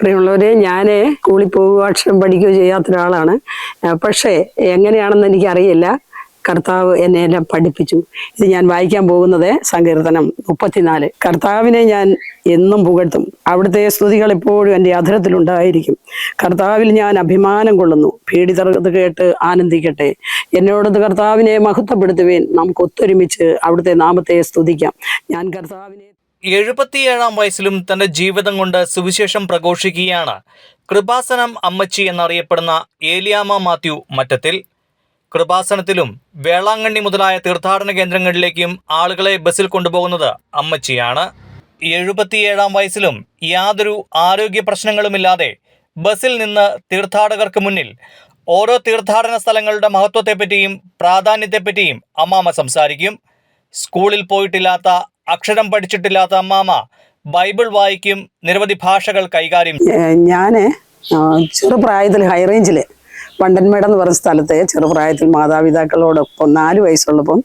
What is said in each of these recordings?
പ്രിയമുള്ളവരെ, ഞാൻ സ്കൂളിൽ പോവുകയോ അക്ഷരം പഠിക്കുകയോ ചെയ്യാത്ത ഒരാളാണ്. പക്ഷേ എങ്ങനെയാണെന്ന് എനിക്കറിയില്ല, കർത്താവ് എന്നെ എല്ലാം പഠിപ്പിച്ചു. ഇത് ഞാൻ വായിക്കാൻ പോകുന്നത് സങ്കീർത്തനം 34. കർത്താവിനെ ഞാൻ എന്നും പുകഴ്ത്തും, അവിടുത്തെ സ്തുതികൾ എപ്പോഴും എൻ്റെ അധരത്തിലുണ്ടായിരിക്കും. കർത്താവിൽ ഞാൻ അഭിമാനം കൊള്ളുന്നു, പീഡിതർ ഇത് കേട്ട് ആനന്ദിക്കട്ടെ. എന്നോടത് കർത്താവിനെ മഹത്വപ്പെടുത്തുവേൻ, നമുക്ക് ഒത്തൊരുമിച്ച് അവിടുത്തെ നാമത്തെ സ്തുതിക്കാം. ഞാൻ കർത്താവിനെ 77-ാം വയസ്സിലും തൻ്റെ ജീവിതം കൊണ്ട് സുവിശേഷം പ്രഘോഷിക്കുകയാണ് കൃപാസനം അമ്മച്ചി എന്നറിയപ്പെടുന്ന ഏലിയാമ്മ മാത്യു മറ്റത്തിൽ. കൃപാസനത്തിലും വേളാങ്കണ്ണി മുതലായ തീർത്ഥാടന കേന്ദ്രങ്ങളിലേക്കും ആളുകളെ ബസ്സിൽ കൊണ്ടുപോകുന്നത് അമ്മച്ചിയാണ്. 77-ാം വയസ്സിലും യാതൊരു ആരോഗ്യ പ്രശ്നങ്ങളുമില്ലാതെ ബസ്സിൽ നിന്ന് തീർത്ഥാടകർക്ക് മുന്നിൽ ഓരോ തീർത്ഥാടന സ്ഥലങ്ങളുടെ മഹത്വത്തെപ്പറ്റിയും പ്രാധാന്യത്തെപ്പറ്റിയും അമ്മാമ്മ സംസാരിക്കും. സ്കൂളിൽ പോയിട്ടില്ലാത്ത, അക്ഷരം പഠിച്ചിട്ടില്ലാത്ത അമ്മാമ്മ ബൈബിൾ വായിക്കും, നിരവധി ഭാഷകൾ കൈകാര്യം ചെയ്യും. ഞാൻ ചെറുപ്രായത്തിൽ ഹൈറേഞ്ചിൽ വണ്ടൻമേട് എന്ന് പറയുന്ന സ്ഥലത്തെ ചെറുപ്രായത്തിൽ മാതാപിതാക്കളോടൊപ്പം 4 വയസ്സുള്ളപ്പം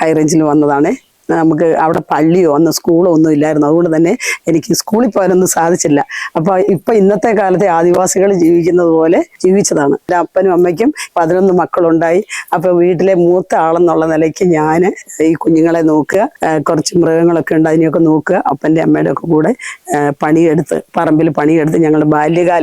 ഹൈറേഞ്ചിൽ വന്നതാണ്. നമുക്ക് അവിടെ പള്ളിയോ അന്ന് സ്കൂളോ ഒന്നും ഇല്ലായിരുന്നു. അതുകൊണ്ട് തന്നെ എനിക്ക് സ്കൂളിൽ പോകാനൊന്നും സാധിച്ചില്ല. അപ്പോൾ ഇപ്പം ഇന്നത്തെ കാലത്തെ ആദിവാസികൾ ജീവിക്കുന്നത് പോലെ ജീവിച്ചതാണ്. എൻ്റെ അപ്പനും അമ്മയ്ക്കും 11 മക്കളുണ്ടായി. അപ്പോൾ വീട്ടിലെ മൂത്ത ആളെന്നുള്ള നിലയ്ക്ക് ഞാൻ ഈ കുഞ്ഞുങ്ങളെ നോക്കുക, കുറച്ച് മൃഗങ്ങളൊക്കെ ഉണ്ട്, അതിനെയൊക്കെ നോക്കുക. അപ്പൻ്റെ അമ്മയുടെ ഒക്കെ കൂടെ പണിയെടുത്ത്, പറമ്പിൽ പണിയെടുത്ത് ഞങ്ങളുടെ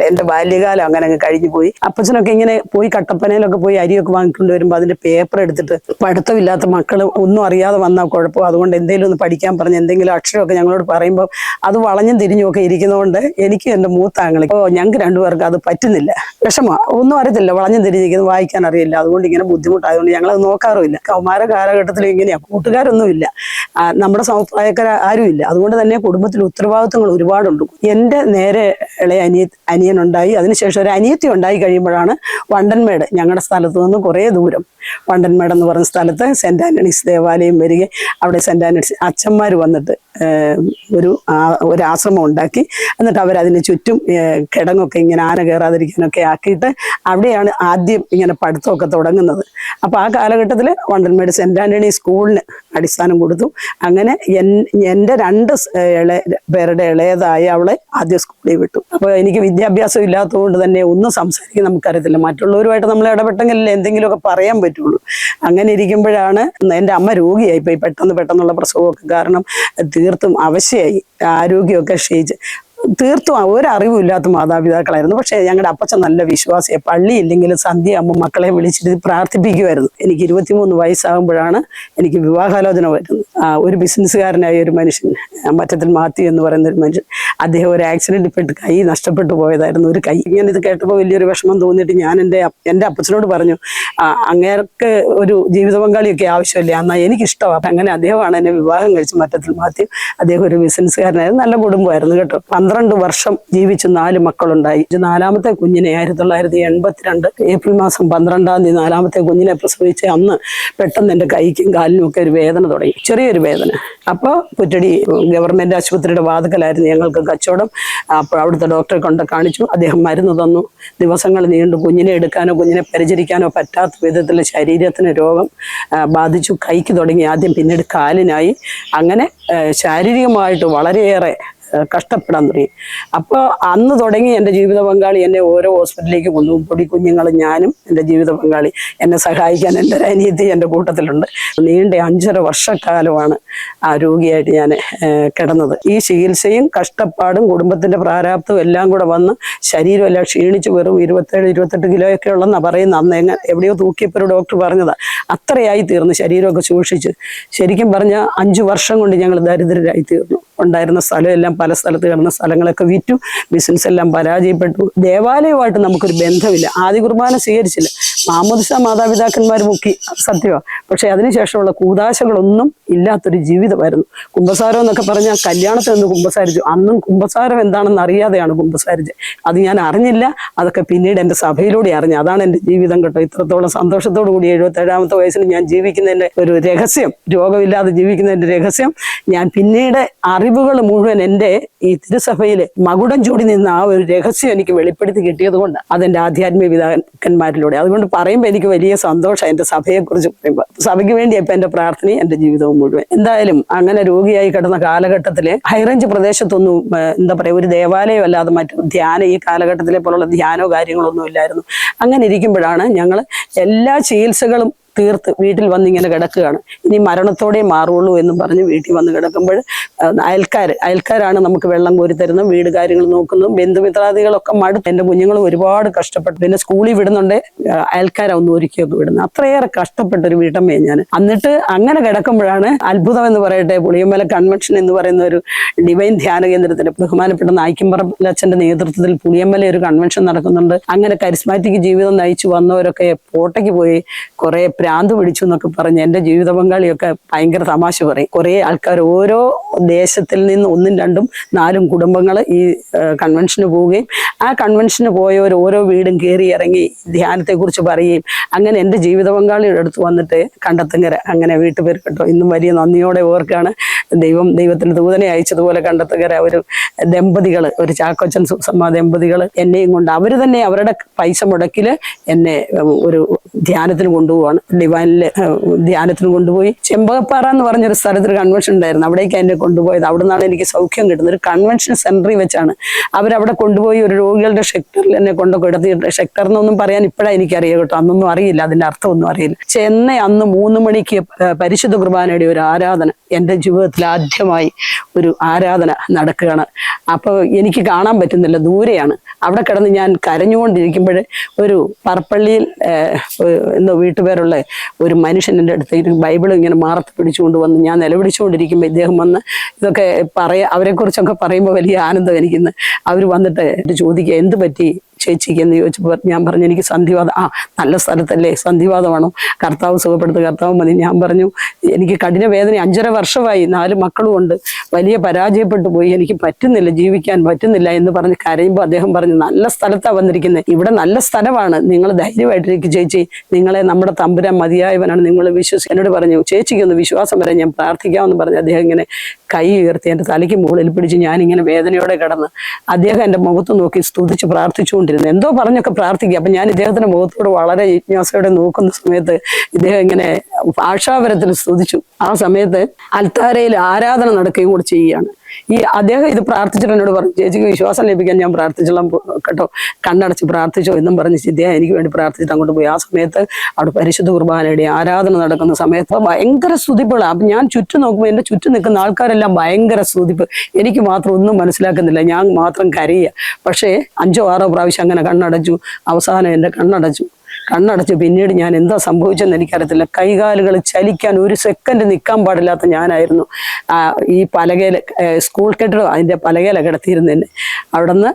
എൻ്റെ ബാല്യകാലം അങ്ങനെ അങ്ങ് കഴിഞ്ഞു പോയി. അപ്പച്ചനൊക്കെ ഇങ്ങനെ പോയി കട്ടപ്പനയിലൊക്കെ പോയി അരിയൊക്കെ വാങ്ങിക്കൊണ്ട് വരുമ്പോൾ അതിൻ്റെ പേപ്പർ എടുത്തിട്ട്, പഠിത്തമില്ലാത്ത മക്കൾ ഒന്നും അറിയാതെ വന്നാൽ കുഴപ്പം, അതുകൊണ്ട് എന്തെങ്കിലും ഒന്ന് പഠിക്കാൻ പറഞ്ഞ് എന്തെങ്കിലും അക്ഷരമൊക്കെ ഞങ്ങളോട് പറയുമ്പോൾ അത് വളഞ്ഞും തിരിഞ്ഞും ഒക്കെ ഇരിക്കുന്നതുകൊണ്ട് എനിക്ക് എൻ്റെ മൂത്ത ആങ്ങളെ, ഞങ്ങൾക്ക് 2 പേർക്ക് അത് പറ്റുന്നില്ല. വിഷമമാണ്, ഒന്നും അറിയത്തില്ല, വളഞ്ഞും തിരിഞ്ഞിരിക്കുന്നത്, വായിക്കാൻ അറിയില്ല. അതുകൊണ്ട് ഇങ്ങനെ ബുദ്ധിമുട്ടായതുകൊണ്ട് ഞങ്ങളത് നോക്കാറുമില്ല. കൗമാര കാലഘട്ടത്തിൽ ഇങ്ങനെയാണ്, കൂട്ടുകാരൊന്നുമില്ല, നമ്മുടെ സമപ്രായക്കാർ ആരുമില്ല. അതുകൊണ്ട് തന്നെ കുടുംബത്തിൽ ഉത്തരവാദിത്വങ്ങൾ ഒരുപാടുണ്ട്. എൻ്റെ നേരെ ഇളയ അനിയനുണ്ടായി. അതിനുശേഷം ഒരു അനിയത്തി ഉണ്ടായി കഴിയുമ്പോഴാണ് വണ്ടൻമേട്, ഞങ്ങളുടെ സ്ഥലത്ത് നിന്ന് കുറേ ദൂരം വണ്ടൻമേട് എന്ന് പറയുന്ന സ്ഥലത്ത് സെൻറ് ആൻ്റണീസ് ദേവാലയം വരികയും അവിടെ സെൻറ് ആൻ്റണീസ് അച്ഛന്മാർ വന്നിട്ട് ഒരു ആശ്രമം ഉണ്ടാക്കി. എന്നിട്ട് അവരതിന് ചുറ്റും കിടങ്ങൊക്കെ ഇങ്ങനെ ആന കയറാതിരിക്കാനൊക്കെ ആക്കിയിട്ട് അവിടെയാണ് ആദ്യം ഇങ്ങനെ പഠിത്തമൊക്കെ തുടങ്ങുന്നത്. അപ്പോൾ ആ കാലഘട്ടത്തിൽ വണ്ടൻമേട് സെൻറ് ആൻ്റണീസ് സ്കൂളിന് അടിസ്ഥാനം കൊടുത്തു. അങ്ങനെ എൻ്റെ 2 പേരുടെ ഇളയതായ അവളെ ആദ്യം സ്കൂളിൽ വിട്ടു. അപ്പോൾ എനിക്ക് വിദ്യാഭ്യാസം ഇല്ലാത്തതുകൊണ്ട് തന്നെ ഒന്നും സംസാരിക്കാൻ നമുക്കറിയത്തില്ല. മറ്റുള്ളവരുമായിട്ട് നമ്മൾ ഇടപെട്ടെങ്കിലല്ലേ എന്തെങ്കിലുമൊക്കെ പറയാൻ പറ്റുള്ളൂ. അങ്ങനെ ഇരിക്കുമ്പോഴാണ് എൻ്റെ അമ്മ രോഗിയായിപ്പോയി, പെട്ടെന്നുള്ള പ്രസവമൊക്കെ കാരണം തീർത്തും അവശയായി, ആരോഗ്യമൊക്കെ ക്ഷയിച്ച്. തീർത്തും ഒരറിവും ഇല്ലാത്ത മാതാപിതാക്കളായിരുന്നു. പക്ഷേ ഞങ്ങളുടെ അപ്പച്ചൻ നല്ല വിശ്വാസിയെ, പള്ളി ഇല്ലെങ്കിലും സന്ധ്യയാകുമ്പോൾ മക്കളെ വിളിച്ചിട്ട് പ്രാർത്ഥിപ്പിക്കുമായിരുന്നു. എനിക്ക് 23 വയസ്സാകുമ്പോഴാണ് എനിക്ക് വിവാഹാലോചന വരുന്നത്. ഒരു ബിസിനസ്സുകാരനായ ഒരു മനുഷ്യൻ, മറ്റത്തിൽ മാത്യു എന്ന് പറയുന്ന ഒരു മനുഷ്യൻ, അദ്ദേഹം ഒരു ആക്സിഡൻറ്റിൽ പെട്ട് കൈ നഷ്ടപ്പെട്ടു പോയതായിരുന്നു. ഒരു കൈ. ഇങ്ങനെ ഇത് കേട്ടപ്പോൾ വലിയൊരു വിഷമം തോന്നിയിട്ട് ഞാൻ എൻ്റെ അപ്പച്ചനോട് പറഞ്ഞു, അങ്ങേർക്ക് ഒരു ജീവിത പങ്കാളിയൊക്കെ ആവശ്യമില്ല, എന്നാൽ എനിക്കിഷ്ടമാണ്. അങ്ങനെ അദ്ദേഹമാണ് എന്നെ വിവാഹം കഴിച്ച്, മറ്റത്തിൽ മാത്യു. അദ്ദേഹം ഒരു ബിസിനസ്സുകാരനായിരുന്നു, നല്ല കുടുംബമായിരുന്നു കേട്ടോ. 12 വർഷം ജീവിച്ച് 4 മക്കളുണ്ടായി. 4ാമത്തെ കുഞ്ഞിനെ 1982 ഏപ്രിൽ മാസം 12-ാം തീയതി 4ാമത്തെ കുഞ്ഞിനെ പ്രസവിച്ച് അന്ന് പെട്ടെന്ന് എൻ്റെ കൈക്കും കാലിനും ഒക്കെ ഒരു വേദന തുടങ്ങി, ചെറിയൊരു വേദന. അപ്പോൾ പുറ്റടി ഗവൺമെൻറ് ആശുപത്രിയുടെ വാതിക്കലായിരുന്നു ഞങ്ങൾക്ക് കച്ചവടം. അപ്പോൾ അവിടുത്തെ ഡോക്ടറെ കൊണ്ട് കാണിച്ചു. അദ്ദേഹം മരുന്ന് തന്നു. ദിവസങ്ങൾ നീണ്ടു. കുഞ്ഞിനെ എടുക്കാനോ കുഞ്ഞിനെ പരിചരിക്കാനോ പറ്റാത്ത വിധത്തിൽ ശരീരത്തിന് രോഗം ബാധിച്ചു. കൈക്ക് തുടങ്ങി, ആദ്യം പിന്നീട് കാലിനായി. അങ്ങനെ ശാരീരികമായിട്ട് വളരെയേറെ കഷ്ടപ്പെടാൻ തുടങ്ങി. അപ്പോൾ അന്ന് തുടങ്ങി എൻ്റെ ജീവിത പങ്കാളി എന്നെ ഓരോ ഹോസ്പിറ്റലിലേക്ക് കൊണ്ടുപോകും. പൊടി കുഞ്ഞുങ്ങൾ, ഞാനും എൻ്റെ ജീവിത പങ്കാളി. എന്നെ സഹായിക്കാൻ എൻ്റെ ഒരു അനിയത്തി എൻ്റെ കൂട്ടത്തിലുണ്ട്. നീണ്ട 5.5 വർഷക്കാലമാണ് ആ രോഗിയായിട്ട് ഞാൻ കിടന്നത്. ഈ ചികിത്സയും കഷ്ടപ്പാടും കുടുംബത്തിൻ്റെ പ്രാരാബ്ദവും എല്ലാം കൂടെ വന്ന് ശരീരമെല്ലാം ക്ഷീണിച്ച് വെറും 27-28 കിലോയൊക്കെ ഉള്ളെന്നാണ് പറയുന്നത്. അന്ന് എവിടെയോ തൂക്കിയപ്പോൾ ഒരു ഡോക്ടർ പറഞ്ഞതാണ്. അത്രയായി തീർന്നു, ശരീരമൊക്കെ സൂക്ഷിച്ച്. ശരിക്കും പറഞ്ഞാൽ 5 വർഷം കൊണ്ട് ഞങ്ങൾ ദരിദ്രരായി തീർന്നു. ഉണ്ടായിരുന്ന സ്ഥലമെല്ലാം, പല സ്ഥലത്ത് കിടന്ന സ്ഥലങ്ങളൊക്കെ വിറ്റു. ബിസിനസ് എല്ലാം പരാജയപ്പെട്ടു. ദേവാലയമായിട്ട് നമുക്കൊരു ബന്ധമില്ല. ആദ്യ കുർബാന സ്വീകരിച്ചില്ല. മാമോദിസ മാതാപിതാക്കന്മാർ മുക്കി, സത്യമാണ്. പക്ഷെ അതിനുശേഷമുള്ള കൂദാശകളൊന്നും ഇല്ലാത്തൊരു ജീവിതമായിരുന്നു. കുമ്പസാരം എന്നൊക്കെ പറഞ്ഞാൽ കല്യാണത്തിൽ നിന്ന് കുമ്പസാരിച്ചു. അന്നും കുമ്പസാരം എന്താണെന്ന് അറിയാതെയാണ് കുമ്പസാരിച്ചത്. അത് ഞാൻ അറിഞ്ഞില്ല. അതൊക്കെ പിന്നീട് എൻ്റെ സഭയിലൂടെ അറിഞ്ഞു. അതാണ് എൻ്റെ ജീവിതം കേട്ടോ. ഇത്രത്തോളം സന്തോഷത്തോടു കൂടി 77-ാമത്തെ വയസ്സിൽ ഞാൻ ജീവിക്കുന്നതിൻ്റെ ഒരു രഹസ്യം, രോഗമില്ലാതെ ജീവിക്കുന്നതിൻ്റെ രഹസ്യം ഞാൻ പിന്നീട് അറിവുകൾ മുഴുവൻ എൻ്റെ ഈ തിരുസഭയിൽ മകുടം ചൂടി നിന്ന ആ ഒരു രഹസ്യം എനിക്ക് വെളിപ്പെടുത്തി കിട്ടിയത് കൊണ്ട് അതെൻ്റെ ആധ്യാത്മിക പിതാക്കന്മാരിലൂടെ. അതുകൊണ്ട് പറയുമ്പോൾ എനിക്ക് വലിയ സന്തോഷം എൻ്റെ സഭയെക്കുറിച്ച് പറയുമ്പോൾ. സഭയ്ക്ക് വേണ്ടി ഇപ്പം എൻ്റെ പ്രാർത്ഥനയും എൻ്റെ ജീവിതവും മുഴുവൻ. എന്തായാലും അങ്ങനെ രോഗിയായി കിടന്ന കാലഘട്ടത്തിൽ ഹൈറേഞ്ച് പ്രദേശത്തൊന്നും എന്താ പറയുക, ഒരു ദേവാലയം അല്ലാതെ മറ്റു ധ്യാനം ഈ കാലഘട്ടത്തിലെ പോലുള്ള ധ്യാനമോ കാര്യങ്ങളൊന്നും ഇല്ലായിരുന്നു. അങ്ങനെ ഇരിക്കുമ്പോഴാണ് ഞങ്ങൾ എല്ലാ ചികിത്സകളും തീർത്ത് വീട്ടിൽ വന്നിങ്ങനെ കിടക്കുകയാണ്. ഇനി മരണത്തോടെ മാറുള്ളൂ എന്നും പറഞ്ഞ് വീട്ടിൽ വന്ന് കിടക്കുമ്പോൾ അയൽക്കാരാണ് നമുക്ക് വെള്ളം കോരി തരുന്നതും വീട് കാര്യങ്ങൾ നോക്കുന്നതും ബന്ധുമിത്രാദികളൊക്കെ മടുത്ത്. എൻ്റെ കുഞ്ഞുങ്ങളും ഒരുപാട് കഷ്ടപ്പെട്ടു. പിന്നെ സ്കൂളിൽ വിടുന്നുണ്ട്, അയൽക്കാരൊന്നും ഒരുക്കിയൊക്കെ വിടുന്നത്. അത്രയേറെ കഷ്ടപ്പെട്ടൊരു വീട്ടമ്മയെ ഞാൻ. എന്നിട്ട് അങ്ങനെ കിടക്കുമ്പോഴാണ് അത്ഭുതം എന്ന് പറയട്ടെ, പുളിയമല കൺവെൻഷൻ എന്ന് പറയുന്ന ഒരു ഡിവൈൻ ധ്യാന കേന്ദ്രത്തിന് ബഹുമാനപ്പെട്ട നായിക്കമ്പറമ്പലച്ഛന്റെ നേതൃത്വത്തിൽ പുളിയമല ഒരു കൺവെൻഷൻ നടക്കുന്നുണ്ട്. അങ്ങനെ കരിസ്മാറ്റിക് ജീവിതം നയിച്ചു വന്നവരൊക്കെ പോട്ടയ്ക്ക് പോയി കുറെ ഭ്രാന്ത് പിടിച്ചു എന്നൊക്കെ പറഞ്ഞ് എൻ്റെ ജീവിത പങ്കാളിയൊക്കെ ഭയങ്കര തമാശ പറയും. കുറേ ആൾക്കാർ ഓരോ ദേശത്തിൽ നിന്ന് 1, 2, 4 കുടുംബങ്ങൾ ഈ കൺവെൻഷന് പോവുകയും ആ കൺവെൻഷന് പോയവർ ഓരോ വീടും കയറി ഇറങ്ങി ധ്യാനത്തെക്കുറിച്ച് പറയുകയും അങ്ങനെ എൻ്റെ ജീവിത പങ്കാളിയുടെ അടുത്ത് വന്നിട്ട് കണ്ടെത്തുങ്കര അങ്ങനെ വീട്ടുപേർ കേട്ടോ ഇന്നും വലിയ നന്ദിയോടെ ഓർക്കാണ്. ദൈവത്തിന് ദൂതനെ അയച്ചതുപോലെ കണ്ടെത്തുങ്കര ഒരു ദമ്പതികൾ, ഒരു ചാക്കോച്ചൻ സുസമ്മ ദമ്പതികൾ എന്നെയും കൊണ്ട് അവർ തന്നെ അവരുടെ പൈസ മുടക്കിൽ എന്നെ ഒരു ധ്യാനത്തിന് കൊണ്ടുപോവാണ്. ഡിവൈനില് ധ്യാനത്തിന് കൊണ്ടുപോയി ചെമ്പകപ്പാറ എന്ന് പറഞ്ഞൊരു സ്ഥലത്തൊരു കൺവെൻഷൻ ഉണ്ടായിരുന്നു. അവിടേക്ക് എന്നെ കൊണ്ടുപോയത്. അവിടെ നിന്നാണ് എനിക്ക് സൗഖ്യം കിട്ടുന്നത്. ഒരു കൺവെൻഷൻ സെന്ററിൽ വെച്ചാണ് അവരവിടെ കൊണ്ടുപോയി ഒരു രോഗികളുടെ ഷെക്ടറിൽ എന്നെ കൊണ്ടുകിടത്തിയിട്ട്. ഷെക്ടർ എന്നൊന്നും പറയാൻ ഇപ്പോഴാണ് എനിക്കറിയാം കേട്ടോ, അന്നൊന്നും അറിയില്ല, അതിന്റെ അർത്ഥമൊന്നും അറിയില്ല. ചെന്നൈ അന്ന് 3 മണിക്ക് പരിശുദ്ധ കുർബാനയുടെ ഒരു ആരാധന എൻ്റെ ജീവിതത്തിൽ ആദ്യമായി ഒരു ആരാധന നടക്കുകയാണ്. അപ്പോൾ എനിക്ക് കാണാൻ പറ്റുന്നില്ല, ദൂരെയാണ്. അവിടെ കിടന്ന് ഞാൻ കരഞ്ഞുകൊണ്ടിരിക്കുമ്പോൾ ഒരു പറപ്പള്ളിയിൽ എന്തോ വീട്ടുപേരുള്ള ഒരു മനുഷ്യൻ എൻ്റെ അടുത്ത് ബൈബിൾ ഇങ്ങനെ മാറത്ത് പിടിച്ചുകൊണ്ട് വന്ന് ഞാൻ നിലവിളിച്ചുകൊണ്ടിരിക്കുമ്പോൾ ഇദ്ദേഹം വന്ന് ഇതൊക്കെ അവരെക്കുറിച്ചൊക്കെ പറയുമ്പോൾ വലിയ ആനന്ദം എനിക്കിന്ന്. അവർ വന്നിട്ട് ചോദിക്കുക, എന്ത് പറ്റി ചേച്ചിക്ക് എന്ന് ചോദിച്ചപ്പോൾ ഞാൻ പറഞ്ഞു, എനിക്ക് സന്ധിവാദം. നല്ല സ്ഥലത്തല്ലേ, സന്ധിവാദമാണോ? കർത്താവ് സുഖപ്പെടുത്ത്, കർത്താവ് മതി. ഞാൻ പറഞ്ഞു, എനിക്ക് കഠിന വേദന 5.5 വർഷമായി, 4 മക്കളും ഉണ്ട്, വലിയ പരാജയപ്പെട്ടു പോയി, എനിക്ക് പറ്റുന്നില്ല, ജീവിക്കാൻ പറ്റുന്നില്ല എന്ന് പറഞ്ഞ് കരയുമ്പോൾ അദ്ദേഹം പറഞ്ഞു, നല്ല സ്ഥലത്താണ് വന്നിരിക്കുന്നത്, ഇവിടെ നല്ല സ്ഥലമാണ്, നിങ്ങൾ ധൈര്യമായിട്ടിരിക്കും ചേച്ചി, നിങ്ങളെ നമ്മുടെ തമ്പുരാൻ മതിയായവനാണ്, നിങ്ങൾ എന്നോട് പറഞ്ഞു, ചേച്ചിക്കൊന്ന് വിശ്വാസം വരെ ഞാൻ പ്രാർത്ഥിക്കാമെന്ന് പറഞ്ഞു. അദ്ദേഹം ഇങ്ങനെ കൈ ഉയർത്തി എൻ്റെ തലയ്ക്ക് മുകളിൽ പിടിച്ച് ഞാനിങ്ങനെ വേദനയോടെ കിടന്ന് അദ്ദേഹം എൻ്റെ മുഖത്ത് നോക്കി സ്തുതിച്ച് പ്രാർത്ഥിച്ചുകൊണ്ടിരുന്നു. എന്തോ പറഞ്ഞൊക്കെ പ്രാർത്ഥിക്കുക. അപ്പം ഞാൻ ഇദ്ദേഹത്തിൻ്റെ മുഖത്തോട് വളരെ ജിജ്ഞാസയോടെ നോക്കുന്ന സമയത്ത് ഇദ്ദേഹം ഇങ്ങനെ ഭാഷാപരത്തിൽ സ്തുതിച്ചു. ആ സമയത്ത് അൽത്താരയിൽ ആരാധന നടക്കുകയും കൂടി ചെയ്യുകയാണ്. അദ്ദേഹം ഇത് പ്രാർത്ഥിച്ചിട്ട് എന്നോട് പറഞ്ഞു, ചേച്ചിക്ക് വിശ്വാസം ലഭിക്കാൻ ഞാൻ പ്രാർത്ഥിച്ചോളാം കേട്ടോ, കണ്ണടച്ച് പ്രാർത്ഥിച്ചോ എന്നും പറഞ്ഞ് ഇദ്ദേഹം എനിക്ക് വേണ്ടി പ്രാർത്ഥിച്ചിട്ട് അങ്ങോട്ട് പോയി. ആ സമയത്ത് അവിടെ പരിശുദ്ധ കുർബാനയുടെ ആരാധന നടക്കുന്ന സമയത്ത് ഭയങ്കര സ്തുതിപ്പുകളാണ്. അപ്പം ഞാൻ ചുറ്റും നോക്കുമ്പോൾ എൻ്റെ ചുറ്റും നിൽക്കുന്ന ആൾക്കാരെല്ലാം ഭയങ്കര സ്തുതിപ്പ്. എനിക്ക് മാത്രം ഒന്നും മനസ്സിലാക്കുന്നില്ല, ഞാൻ മാത്രം കരയുക. പക്ഷേ 5 or 6 പ്രാവശ്യം അങ്ങനെ കണ്ണടച്ചു. അവസാനം എൻ്റെ കണ്ണടച്ച് പിന്നീട് ഞാൻ എന്താ സംഭവിച്ചെന്ന് എനിക്കറിയത്തില്ല. കൈകാലുകൾ ചലിക്കാൻ 1 സെക്കൻഡ് നിൽക്കാൻ പാടില്ലാത്ത ഞാനായിരുന്നു. ഈ പലകയില സ്കൂൾ കെട്ടിടം അതിൻ്റെ പലകയില കിടത്തിയിരുന്നു എന്നെ. അവിടെ നിന്ന്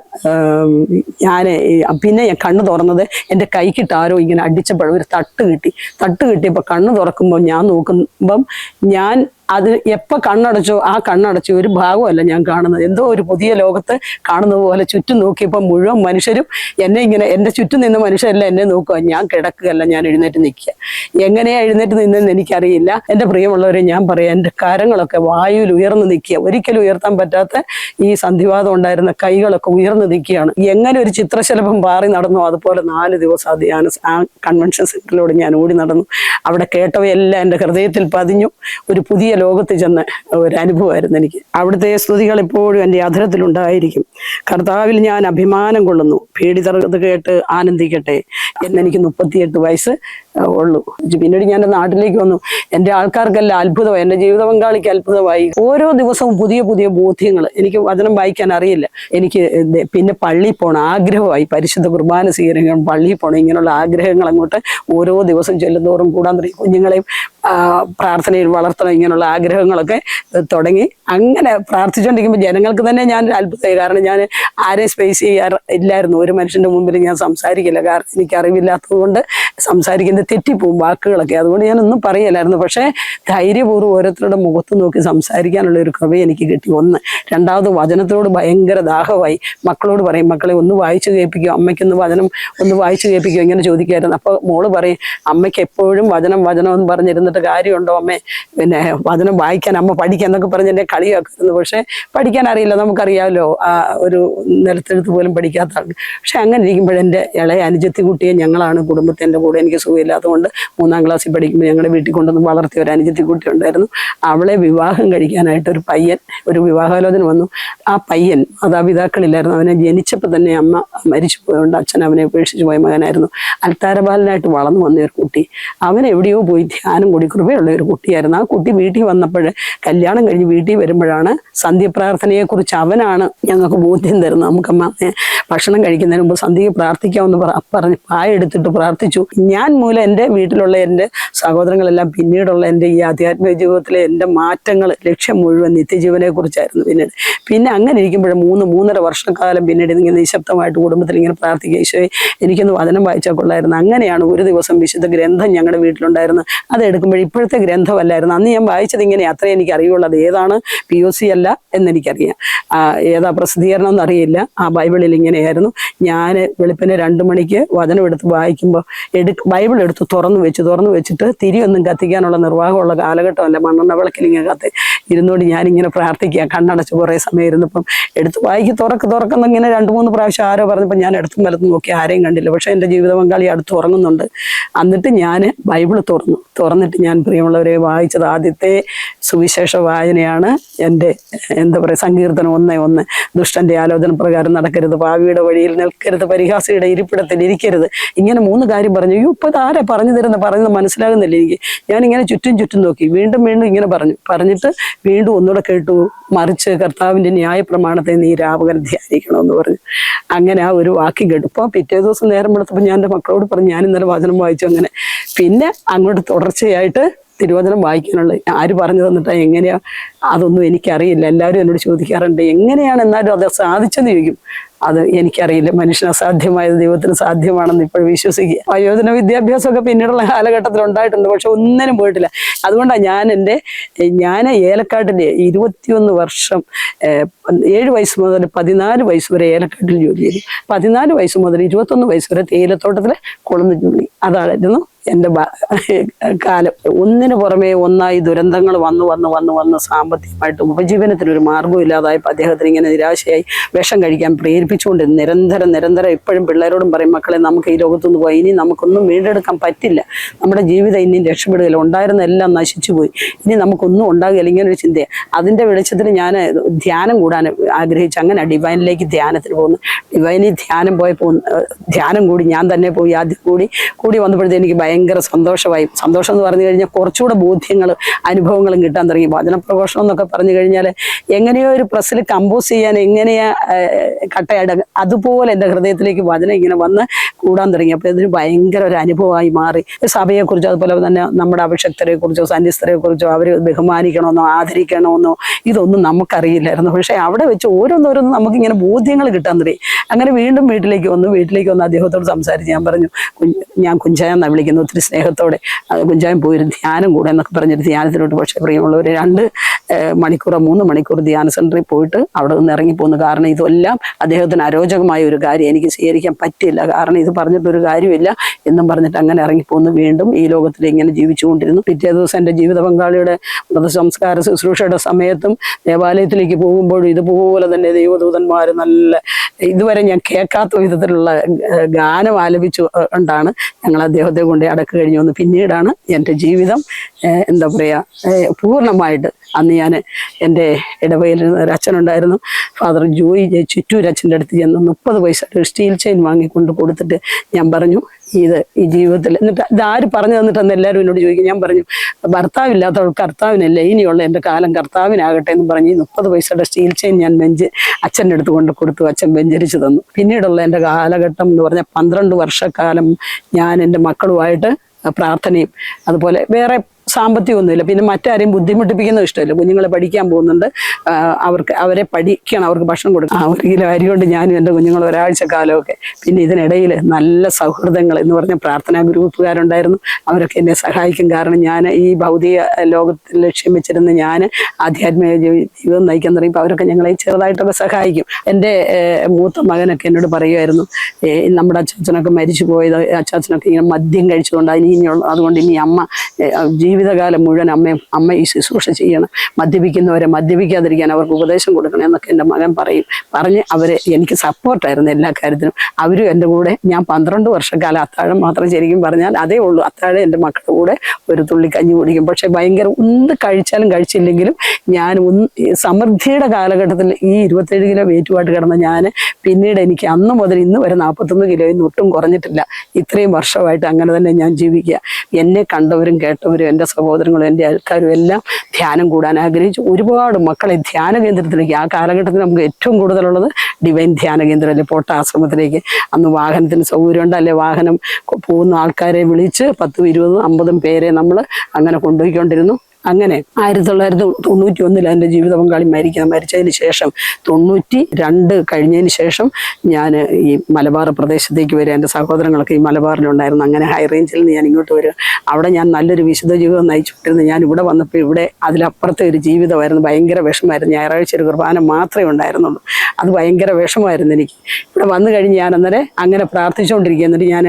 പിന്നെ ഞാൻ കണ്ണ് തുറന്നത് എൻ്റെ കൈക്കിട്ട് ആരോ ഇങ്ങനെ അടിച്ചപ്പോൾ ഒരു തട്ട് കിട്ടിയപ്പോൾ കണ്ണ് തുറക്കുമ്പോൾ ഞാൻ നോക്കുമ്പം ഞാൻ അത് എപ്പോൾ കണ്ണടച്ചോ ആ കണ്ണടച്ചോ ഒരു ഭാഗമല്ല ഞാൻ കാണുന്നത്. എന്തോ ഒരു പുതിയ ലോകത്ത് കാണുന്നത് പോലെ ചുറ്റും നോക്കിയപ്പോൾ മുഴുവൻ മനുഷ്യരും എന്നെ ഇങ്ങനെ, എൻ്റെ ചുറ്റും നിന്ന് മനുഷ്യരെല്ലാം എന്നെ നോക്കുക. ഞാൻ കിടക്കുകയല്ല, ഞാൻ എഴുന്നേറ്റ് നിൽക്കുക. എങ്ങനെയാ എഴുന്നേറ്റ് നിന്നെന്ന് എനിക്കറിയില്ല. എൻ്റെ പ്രിയമുള്ളവരെ ഞാൻ പറയാം, എൻ്റെ കരങ്ങളൊക്കെ വായുവിൽ ഉയർന്നു നിൽക്കുക. ഒരിക്കലും ഉയർത്താൻ പറ്റാത്ത ഈ സന്ധിവാദം ഉണ്ടായിരുന്ന കൈകളൊക്കെ ഉയർന്നു നിൽക്കുകയാണ്. എങ്ങനെ ഒരു ചിത്രശലഭം പാറി നടന്നു അതുപോലെ 4 ദിവസം ആ കൺവെൻഷൻ സെന്ററിലൂടെ ഞാൻ ഓടി നടന്നു. അവിടെ കേട്ടവയെല്ലാം എൻ്റെ ഹൃദയത്തിൽ പതിഞ്ഞു. ഒരു പുതിയ ലോകത്ത് ചെന്ന ഒരു അനുഭവമായിരുന്നു എനിക്ക്. അവിടുത്തെ സ്തുതികൾ എപ്പോഴും എൻ്റെ അധരത്തിലുണ്ടായിരിക്കും. കർത്താവിൽ ഞാൻ അഭിമാനം കൊള്ളുന്നു, പീഡിതർ ഇത് കേട്ട് ആനന്ദിക്കട്ടെ. എന്നെനിക്ക് 38 വയസ്സ് ഉള്ളൂ. പിന്നീട് ഞാൻ നാട്ടിലേക്ക് വന്നു. എൻ്റെ ആൾക്കാർക്കെല്ലാം അത്ഭുതമായി, എൻ്റെ ജീവിത പങ്കാളിക്ക് അത്ഭുതമായി. ഓരോ ദിവസവും പുതിയ പുതിയ ബോധ്യങ്ങൾ. എനിക്ക് വചനം വായിക്കാൻ അറിയില്ല. എനിക്ക് പിന്നെ പള്ളിയിൽ പോകണം ആഗ്രഹമായി, പരിശുദ്ധ കുർബാന സ്വീകരിക്കണം, പള്ളിയിൽ പോകണം, ഇങ്ങനെയുള്ള ആഗ്രഹങ്ങൾ അങ്ങോട്ട് ഓരോ ദിവസം ചെല്ലുന്തോറും കൂടാൻ തുടങ്ങി. കുഞ്ഞുങ്ങളെയും പ്രാർത്ഥനയിൽ വളർത്തണം, ഇങ്ങനെയുള്ള ആഗ്രഹങ്ങളൊക്കെ തുടങ്ങി. അങ്ങനെ പ്രാർത്ഥിച്ചുകൊണ്ടിരിക്കുമ്പോൾ ജനങ്ങൾക്ക് തന്നെ ഞാൻ അത്ഭുതമായി. കാരണം ഞാൻ ആരെയും സ്പേസ് ചെയ്യാറ് ഇല്ലായിരുന്നു. ഒരു മനുഷ്യൻ്റെ മുമ്പിൽ ഞാൻ സംസാരിക്കില്ല, കാരണം എനിക്ക് അറിവില്ലാത്തത് കൊണ്ട് സംസാരിക്കുന്നത് ഇങ്ങനെ തെറ്റിപ്പോവും വാക്കുകളൊക്കെ. അതുകൊണ്ട് ഞാനൊന്നും പറയലായിരുന്നു. പക്ഷേ ധൈര്യപൂർവ്വം ഓരോരുത്തരുടെ മുഖത്ത് നോക്കി സംസാരിക്കാനുള്ള ഒരു കൃപ എനിക്ക് കിട്ടി. ഒന്ന്. രണ്ടാമത് വചനത്തോട് ഭയങ്കര ദാഹമായി. മക്കളോട് പറയും, മക്കളെ ഒന്ന് വായിച്ചു കേൾപ്പിക്കുമോ, അമ്മയ്ക്കൊന്ന് വചനം ഒന്ന് വായിച്ചു കേൾപ്പിക്കുമോ, ഇങ്ങനെ ചോദിക്കായിരുന്നു. അപ്പോൾ മോള് പറയും, അമ്മയ്ക്ക് എപ്പോഴും വചനം എന്ന് പറഞ്ഞിരുന്നിട്ട് കാര്യമുണ്ടോ അമ്മേ, പിന്നെ വചനം വായിക്കാൻ അമ്മ പഠിക്കാൻ എന്നൊക്കെ പറഞ്ഞ് എന്നെ കളിയാക്കുന്നു. പക്ഷെ പഠിക്കാൻ അറിയില്ല, നമുക്കറിയാമല്ലോ, ഒരു നിലത്തെഴുത്ത് പോലും പഠിക്കാത്ത ആൾ. പക്ഷെ അങ്ങനെ ഇരിക്കുമ്പോഴെൻ്റെ ഇളയ അനുജത്തി കുട്ടിയെ ഞങ്ങളാണ് കുടുംബത്തിൻ്റെ കൂടെ, എനിക്ക് സുഖമില്ലാത്തതുകൊണ്ട് 3ാം ക്ലാസ്സിൽ പഠിക്കുമ്പോൾ ഞങ്ങളുടെ വീട്ടിൽ കൊണ്ടുവന്ന് വളർത്തിയ ഒരു അനുജത്തി കുട്ടി ഉണ്ടായിരുന്നു. അവളെ വിവാഹം കഴിക്കാനായിട്ട് ഒരു വിവാഹാലോചന വന്നു. ആ പയ്യൻ മാതാപിതാക്കളില്ലായിരുന്നു. അവനെ ജനിച്ചപ്പോൾ തന്നെ അമ്മ മരിച്ചു പോയതുകൊണ്ട് അച്ഛൻ അവനെ ഉപേക്ഷിച്ച് പോയ മകനായിരുന്നു. അൽത്താരബാലനായിട്ട് വളർന്നു വന്ന ഒരു കുട്ടി. അവൻ എവിടെയോ പോയി ധ്യാനം കൂടി, കൃപയുള്ള ഒരു കുട്ടിയായിരുന്നു. ആ കുട്ടി വീട്ടിൽ വന്നപ്പോൾ, കല്യാണം കഴിഞ്ഞ് വീട്ടിൽ വരുമ്പോഴാണ് സന്ധ്യപ്രാർത്ഥനയെക്കുറിച്ച് അവനാണ് ഞങ്ങൾക്ക് ബോധ്യം തരുന്നത്. നമുക്കമ്മ ഭക്ഷണം കഴിക്കുന്നതിന് മുമ്പ് സന്ധ്യയ്ക്ക് പ്രാർത്ഥിക്കാമെന്ന് പറഞ്ഞ് പായെടുത്തിട്ട് പ്രാർത്ഥിച്ചു. ഞാൻ മൂലം എൻ്റെ വീട്ടിലുള്ള എൻ്റെ സഹോദരങ്ങളെല്ലാം പിന്നീടുള്ള എൻ്റെ ഈ ആധ്യാത്മിക ജീവിതത്തിലെ എൻ്റെ മാറ്റങ്ങൾ, ലക്ഷ്യം മുഴുവൻ നിത്യജീവനെ കുറിച്ചായിരുന്നു. പിന്നെ അങ്ങനെ ഇരിക്കുമ്പോഴും 3-3.5 വർഷക്കാലം പിന്നീട് ഇങ്ങനെ നിശബ്ദമായിട്ട് കുടുംബത്തിൽ ഇങ്ങനെ പ്രാർത്ഥിക്കുക, ഈശോയെ എനിക്കൊന്ന് വചനം വായിച്ചാൽ കൊള്ളായിരുന്നു. അങ്ങനെയാണ് ഒരു ദിവസം വിശുദ്ധ ഗ്രന്ഥം ഞങ്ങളുടെ വീട്ടിലുണ്ടായിരുന്നു. അത് എടുക്കുമ്പോൾ ഇപ്പോഴത്തെ ഗ്രന്ഥമല്ലായിരുന്നു. അന്ന് ഞാൻ വായിച്ചത് ഇങ്ങനെ, അത്രേ എനിക്ക് അറിയുള്ളൂ. അത് ഏതാണ്, POC അല്ല എന്നെനിക്കറിയാം, ഏതാ പ്രസിദ്ധീകരണം എന്നറിയില്ല. ആ ബൈബിളിൽ ഇങ്ങനെയായിരുന്നു. ഞാൻ വെളുപ്പിനെ 2 മണിക്ക് വചനം എടുത്ത് വായിക്കുമ്പോൾ ബൈബിൾ എടുത്ത് തുറന്നു വെച്ചിട്ട് തിരിയൊന്നും കത്തിക്കാനുള്ള നിർവാഹമുള്ള കാലഘട്ടമല്ല, മണ്ണെണ്ണ വിളക്കിൽ ഇങ്ങനെ ഇരുന്നുകൊണ്ട് ഞാനിങ്ങനെ പ്രാർത്ഥിക്കുക. കണ്ണടച്ച് കുറേ സമയം ഇരുന്നപ്പം എടുത്ത് വായിക്ക് തുറക്കുന്ന ഇങ്ങനെ 2-3 പ്രാവശ്യം ആരോ പറഞ്ഞപ്പോൾ ഞാൻ എടുത്തും വലത്തും നോക്കി, ആരെയും കണ്ടില്ല. പക്ഷേ എൻ്റെ ജീവിത പങ്കാളി അടുത്ത് ഉറങ്ങുന്നുണ്ട്. എന്നിട്ട് ഞാൻ ബൈബിൾ തുറന്നിട്ട് ഞാൻ പ്രിയമുള്ളവരെ വായിച്ചത് ആദ്യത്തെ സുവിശേഷ വായനയാണ് എൻ്റെ, എന്താ പറയുക, സങ്കീർത്തനം 1:1. ദുഷ്ടന്റെ ആലോചന പ്രകാരം നടക്കരുത്, പാവിയുടെ വഴിയിൽ നിൽക്കരുത്, പരിഹാസിയുടെ ഇരിപ്പിടത്തിൽ ഇരിക്കരുത്. ഇങ്ങനെ 3 കാര്യം പറഞ്ഞു. ഇപ്പൊ ആരാ പറയുന്നത് മനസ്സിലാകുന്നില്ല എനിക്ക്. ഞാനിങ്ങനെ ചുറ്റും നോക്കി, വീണ്ടും ഇങ്ങനെ പറഞ്ഞിട്ട് വീണ്ടും ഒന്നുകൂടെ കേട്ടു, മറിച്ച് കർത്താവിൻ്റെ ന്യായപ്രമാണത്തെ നീ രാപകൽ ധ്യാനിക്കണമെന്ന് പറഞ്ഞു. അങ്ങനെ ആ ഒരു വാക്യം കേട്ടു. ഇപ്പോൾ പിറ്റേ ദിവസം നേരം വെളുത്തപ്പോൾ ഞാൻ എൻ്റെ മക്കളോട് പറഞ്ഞു, ഞാൻ ഇന്നലെ വചനം വായിച്ചു. അങ്ങനെ പിന്നെ അങ്ങോട്ട് തുടർച്ചയായിട്ട് തിരുവചനം വായിക്കാനുള്ള ആര് പറഞ്ഞു തന്നിട്ടാ, എങ്ങനെയാ, അതൊന്നും എനിക്കറിയില്ല. എല്ലാവരും എന്നോട് ചോദിക്കാറുണ്ട് എങ്ങനെയാണ്, എന്നാലും അത് സാധിച്ചെന്ന് ചോദിക്കും. അത് എനിക്കറിയില്ല. മനുഷ്യന് അസാധ്യമായത് ദൈവത്തിന് സാധ്യമാണെന്ന് ഇപ്പോൾ വിശ്വസിക്കുക. വയോജന വിദ്യാഭ്യാസമൊക്കെ പിന്നീടുള്ള കാലഘട്ടത്തിൽ ഉണ്ടായിട്ടുണ്ട്, പക്ഷെ ഒന്നിനും പോയിട്ടില്ല. അതുകൊണ്ടാണ് ഞാൻ ഏലക്കാട്ടിലെ 21 വർഷം, 7 വയസ്സ് മുതൽ 14 വയസ്സ് വരെ ഏലക്കാട്ടിൽ ജോലി ചെയ്തു. 14 വയസ്സ് മുതൽ 21 വയസ്സ് വരെ തേയിലത്തോട്ടത്തിലെ കൊളുന്ന് ജോലി. അതായിരുന്നു എൻ്റെ കാലം. ഒന്നിനു പുറമെ ഒന്നായി ദുരന്തങ്ങൾ വന്ന് സാമ്പത്തികമായിട്ടും ഉപജീവനത്തിനൊരു മാർഗ്ഗവും ഇല്ലാതായപ്പോൾ അദ്ദേഹത്തിന് ഇങ്ങനെ നിരാശയായി വിഷം കഴിക്കാൻ പ്രേരിപ്പിച്ചുകൊണ്ട് നിരന്തരം ഇപ്പോഴും പിള്ളേരോടും പറയും, മക്കളെ നമുക്ക് ഈ ലോകത്തുനിന്ന് പോയി, ഇനി നമുക്കൊന്നും വീണ്ടെടുക്കാൻ പറ്റില്ല, നമ്മുടെ ജീവിതം ഇനി രക്ഷപ്പെടുകയില്ല, ഉണ്ടായിരുന്ന എല്ലാം നശിച്ചുപോയി, ഇനി നമുക്കൊന്നും ഉണ്ടാകുകയില്ല, ഇങ്ങനൊരു ചിന്തയാണ്. അതിൻ്റെ വെളിച്ചത്തിൽ ഞാൻ ധ്യാനം കൂടാൻ ആഗ്രഹിച്ചു. അങ്ങനെ ഡിവൈനിലേക്ക് ധ്യാനത്തിന് പോകുന്നു. ഡിവൈനിൽ ധ്യാനം കൂടി ഞാൻ തന്നെ പോയി. ആദ്യം കൂടി വന്നപ്പോഴത്തേക്ക് എനിക്ക് ഭയങ്കര സന്തോഷമായി. സന്തോഷം എന്ന് പറഞ്ഞു കഴിഞ്ഞാൽ കുറച്ചുകൂടെ ബോധ്യങ്ങളും അനുഭവങ്ങളും കിട്ടാൻ തുടങ്ങി. വചനപ്രഘോഷണം എന്നൊക്കെ പറഞ്ഞു കഴിഞ്ഞാൽ എങ്ങനെയോ ഒരു പ്രസ്സിൽ കമ്പോസ് ചെയ്യാൻ എങ്ങനെയാ കട്ടയട, അതുപോലെ എൻ്റെ ഹൃദയത്തിലേക്ക് വചനം ഇങ്ങനെ വന്ന് കൂടാൻ തുടങ്ങി. അപ്പോൾ ഇതൊരു ഭയങ്കര ഒരു അനുഭവമായി മാറി. സഭയെക്കുറിച്ചോ അതുപോലെ തന്നെ നമ്മുടെ അഭിഷക്തരെ കുറിച്ചോ സന്യസ്തരെ കുറിച്ചോ അവർ ബഹുമാനിക്കണമെന്നോ ആദരിക്കണമെന്നോ ഇതൊന്നും നമുക്കറിയില്ലായിരുന്നു. പക്ഷേ അവിടെ വെച്ച് ഓരോന്നോരോന്നും നമുക്കിങ്ങനെ ബോധ്യങ്ങൾ കിട്ടാൻ തുടങ്ങി. അങ്ങനെ വീണ്ടും വീട്ടിലേക്ക് വന്ന് അദ്ദേഹത്തോട് സംസാരിച്ച് ഞാൻ പറഞ്ഞു, ഞാൻ കുഞ്ചായെന്നാണ് വിളിക്കുന്നത് ഒത്തിരി സ്നേഹത്തോടെ. കുഞ്ചായം പോയൊരു ധ്യാനം കൂടെ എന്നൊക്കെ പറഞ്ഞൊരു ധ്യാനത്തിലോട്ട്. പക്ഷേ പ്രിയമുള്ളവർ 2 മണിക്കൂറോ 3 മണിക്കൂർ ധ്യാന സെൻറ്ററിൽ പോയിട്ട് അവിടെ നിന്ന് ഇറങ്ങിപ്പോകുന്നു. കാരണം ഇതെല്ലാം അദ്ദേഹത്തിന് അരോചകമായ ഒരു കാര്യം, എനിക്ക് സ്വീകരിക്കാൻ പറ്റില്ല, കാരണം ഇത് പറഞ്ഞിട്ടൊരു കാര്യമില്ല എന്നും പറഞ്ഞിട്ട് അങ്ങനെ ഇറങ്ങിപ്പോകുന്നു. വീണ്ടും ഈ ലോകത്തിൽ ഇങ്ങനെ ജീവിച്ചുകൊണ്ടിരുന്നു. പിറ്റേ ദിവസം എൻ്റെ ജീവിത പങ്കാളിയുടെ മൃതസംസ്കാര ശുശ്രൂഷയുടെ സമയത്തും ദേവാലയത്തിലേക്ക് പോകുമ്പോഴും ഇതുപോലെ തന്നെ ദൈവദൂതന്മാർ നല്ല ഇതുവരെ ഞാൻ കേൾക്കാത്ത വിധത്തിലുള്ള ഗാനം ആലപിച്ചു കൊണ്ടാണ് ഞങ്ങൾ അദ്ദേഹത്തെ കൊണ്ട് അടക്ക് കഴിഞ്ഞു വന്നു. പിന്നീടാണ് എൻ്റെ ജീവിതം എന്താ പറയുക പൂർണ്ണമായിട്ട്. അന്ന് ഞാൻ എൻ്റെ ഇടവയിൽ ഒരു അച്ഛനുണ്ടായിരുന്നു, ഫാദർ ജോയി ചുറ്റൂരച്ഛൻ്റെ അടുത്ത് ചെന്ന് 30 പൈസ സ്റ്റീൽ ചെയിൻ വാങ്ങിക്കൊണ്ട് കൊടുത്തിട്ട് ഞാൻ പറഞ്ഞു, ഈ ജീവിതത്തിൽ, എന്നിട്ട് ഇതാര് പറഞ്ഞു തന്നിട്ടെന്ന് എല്ലാവരും എന്നോട് ചോദിക്കും. ഞാൻ പറഞ്ഞു, ഭർത്താവില്ലാത്തവൾ കർത്താവിനല്ല, ഇനിയുള്ള എൻ്റെ കാലം കർത്താവിനാകട്ടെ എന്ന് പറഞ്ഞ് 30 പൈസയുടെ സ്റ്റീൽ ചെയിൻ ഞാൻ അച്ഛൻ്റെ അടുത്ത് കൊണ്ട് കൊടുത്തു. അച്ഛൻ വെഞ്ചരിച്ച് തന്നു. പിന്നീടുള്ള എൻ്റെ കാലഘട്ടം എന്ന് പറഞ്ഞാൽ 12 വർഷക്കാലം ഞാൻ എൻ്റെ മക്കളുമായിട്ട് പ്രാർത്ഥനയും അതുപോലെ വേറെ സാമ്പത്തികമൊന്നുമില്ല. പിന്നെ മറ്റാരെയും ബുദ്ധിമുട്ടിപ്പിക്കുന്നത് ഇഷ്ടമില്ല. കുഞ്ഞുങ്ങളെ പഠിക്കാൻ പോകുന്നുണ്ട്, അവരെ പഠിക്കണം, അവർക്ക് ഭക്ഷണം കൊടുക്കണം. 1 കിലോ അരി കൊണ്ട് ഞാനും എൻ്റെ കുഞ്ഞുങ്ങൾ ഒരാഴ്ച കാലമൊക്കെ. പിന്നെ ഇതിനിടയിൽ നല്ല സൗഹൃദങ്ങൾ എന്ന് പറഞ്ഞ പ്രാർത്ഥനാ ഗ്രൂപ്പുകാരുണ്ടായിരുന്നു. അവരൊക്കെ എന്നെ സഹായിക്കും. കാരണം ഞാൻ ഈ ഭൗതിക ലോകത്തിൽ ലക്ഷ്യം വെച്ചിരുന്ന ഞാൻ ആധ്യാത്മിക ജീവിതം നയിക്കാൻ തുടങ്ങിയപ്പോൾ അവരൊക്കെ ഞങ്ങളെ ചെറുതായിട്ടൊക്കെ സഹായിക്കും. എൻ്റെ മൂത്ത മകനൊക്കെ എന്നോട് പറയുമായിരുന്നു, നമ്മുടെ അച്ചാച്ചനൊക്കെ മരിച്ചു പോയത്, അച്ചാച്ചനൊക്കെ ഇങ്ങനെ മദ്യം കഴിച്ചുകൊണ്ട് അതുകൊണ്ട് ഇനി അമ്മ ജീവിതകാലം മുഴുവൻ അമ്മ ഈ ശുശ്രൂഷ ചെയ്യണം, മദ്യപിക്കുന്നവരെ മദ്യപിക്കാതിരിക്കാൻ അവർക്ക് ഉപദേശം കൊടുക്കണം എന്നൊക്കെ എൻ്റെ മകൻ പറഞ്ഞ് അവരെ എനിക്ക് സപ്പോർട്ടായിരുന്നു എല്ലാ കാര്യത്തിനും. അവരും എൻ്റെ കൂടെ. ഞാൻ 12 വർഷക്കാലം അത്താഴം മാത്രം ശരിക്കും പറഞ്ഞാൽ അതേ ഉള്ളൂ. അത്താഴം എൻ്റെ മക്കളുടെ കൂടെ ഒരു തുള്ളി കഞ്ഞി കുടിക്കും. പക്ഷെ ഭയങ്കര ഒന്ന് കഴിച്ചാലും കഴിച്ചില്ലെങ്കിലും ഞാൻ സമൃദ്ധിയുടെ കാലഘട്ടത്തിൽ ഈ 27 കിലോ വെയിറ്റുമായിട്ട് കിടന്ന ഞാൻ പിന്നീട് എനിക്ക് അന്ന് മുതൽ ഇന്ന് വരെ 41 കിലോയിൽ നിന്ന് ഒട്ടും കുറഞ്ഞിട്ടില്ല. ഇത്രയും വർഷമായിട്ട് അങ്ങനെ തന്നെ ഞാൻ ജീവിക്കുക. എന്നെ കണ്ടവരും കേട്ടവരും എൻ്റെ സഹോദരങ്ങളും എൻ്റെ ആൾക്കാരും എല്ലാം ധ്യാനം കൂടാൻ ആഗ്രഹിച്ചു. ഒരുപാട് മക്കളെ ധ്യാന കേന്ദ്രത്തിലേക്ക്, ആ കാലഘട്ടത്തിൽ നമുക്ക് ഏറ്റവും കൂടുതലുള്ളത് ഡിവൈൻ ധ്യാന കേന്ദ്രമല്ലേ, പോട്ട ആശ്രമത്തിലേക്ക്. അന്ന് വാഹനത്തിന് സൗകര്യമുണ്ട്, അല്ലെ വാഹനം പോകുന്ന ആൾക്കാരെ വിളിച്ച് 10, 20, 50 പേരെ നമ്മൾ അങ്ങനെ കൊണ്ടുപോയിക്കൊണ്ടിരുന്നു. അങ്ങനെ 1991 എൻ്റെ ജീവിത പങ്കാളി മരിച്ചതിന് ശേഷം 92 കഴിഞ്ഞതിന് ശേഷം ഞാൻ ഈ മലബാർ പ്രദേശത്തേക്ക് വരിക. എൻ്റെ സഹോദരങ്ങളൊക്കെ ഈ മലബാറിലുണ്ടായിരുന്നു. അങ്ങനെ ഹൈ റേഞ്ചിൽ നിന്ന് ഞാൻ ഇങ്ങോട്ട് വരിക. അവിടെ ഞാൻ നല്ലൊരു വിശുദ്ധ ജീവിതം നയിച്ചുകൊണ്ടിരുന്നു. ഞാൻ ഇവിടെ വന്നപ്പോൾ ഇവിടെ അതിലപ്പുറത്തെ ഒരു ജീവിതമായിരുന്നു. ഭയങ്കര വിഷമമായിരുന്നു. ഞായറാഴ്ച ഒരു കുർബാന മാത്രമേ ഉണ്ടായിരുന്നുള്ളൂ. അത് ഭയങ്കര വിഷമമായിരുന്നു എനിക്ക്. ഇവിടെ വന്നു കഴിഞ്ഞ് ഞാൻ അന്നേരം അങ്ങനെ പ്രാർത്ഥിച്ചുകൊണ്ടിരിക്കുക. എന്നിട്ട് ഞാൻ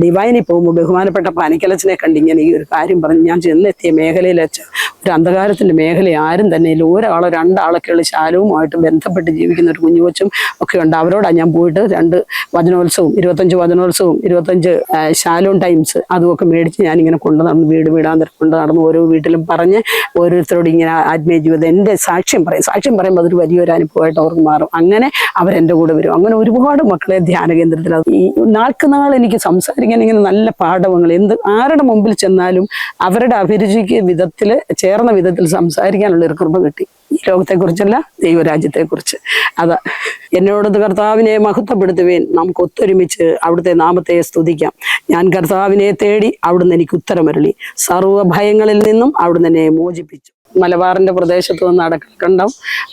ഡിവൈനിൽ പോകുമ്പോൾ ബഹുമാനപ്പെട്ട പാനിക്കലച്ചനെ കണ്ട് ഇങ്ങനെ ഈ ഒരു കാര്യം പറഞ്ഞു. ഞാൻ ചെന്നെത്തിയ മേഖലയിൽ ഒരു അന്ധകാരത്തിൻ്റെ മേഖല ആരും തന്നെ ഇല്ല. ഒരാളോ 2 ആളൊക്കെയുള്ള ശാലവുമായിട്ട് ബന്ധപ്പെട്ട് ജീവിക്കുന്ന ഒരു കുഞ്ഞുകൊച്ചും ഒക്കെ ഉണ്ട്. അവരോടാണ് ഞാൻ പോയിട്ട് 2 വചനോത്സവവും 25 വചനോത്സവവും 25 ശാലോൺ ടൈംസ് അതുമൊക്കെ മേടിച്ച് ഞാനിങ്ങനെ കൊണ്ട് നടന്ന് വീടാന്തരം കൊണ്ട് നടന്ന് ഓരോ വീട്ടിലും പറഞ്ഞ് ഓരോരുത്തരോട് ഇങ്ങനെ ആത്മീയ ജീവിതം എൻ്റെ സാക്ഷ്യം പറയുമ്പോൾ അതൊരു വലിയൊരു അനുഭവമായിട്ട് അവർക്ക് മാറും. അങ്ങനെ അവരെൻ്റെ കൂടെ വരും. അങ്ങനെ ഒരുപാട് മക്കളെ ധ്യാന കേന്ദ്രത്തിൽ ഈ നാൾക്ക് നാൾ എനിക്ക് സംസാരിക്കാൻ ഇങ്ങനെ നല്ല പാഠങ്ങൾ ആരുടെ മുമ്പിൽ ചെന്നാലും അവരുടെ അഭിരുചിക്ക് ചേർന്ന വിധത്തിൽ സംസാരിക്കാനുള്ള ഒരു കൃപ കിട്ടി. ഈ ലോകത്തെക്കുറിച്ചല്ല, ദൈവരാജ്യത്തെക്കുറിച്ച്. അതാ എന്നോടത് കർത്താവിനെ മഹത്വപ്പെടുത്തുവേൻ, നമുക്ക് ഒത്തൊരുമിച്ച് അവിടുത്തെ നാമത്തെ സ്തുതിക്കാം. ഞാൻ കർത്താവിനെ തേടി, അവിടുന്ന് എനിക്ക് ഉത്തരമരുളി, സർവ്വ ഭയങ്ങളിൽ നിന്നും അവിടുന്ന് എന്നെ മോചിപ്പിച്ചു. മലബാറിന്റെ പ്രദേശത്ത് നിന്ന് അടക്കൽക്കണ്ടം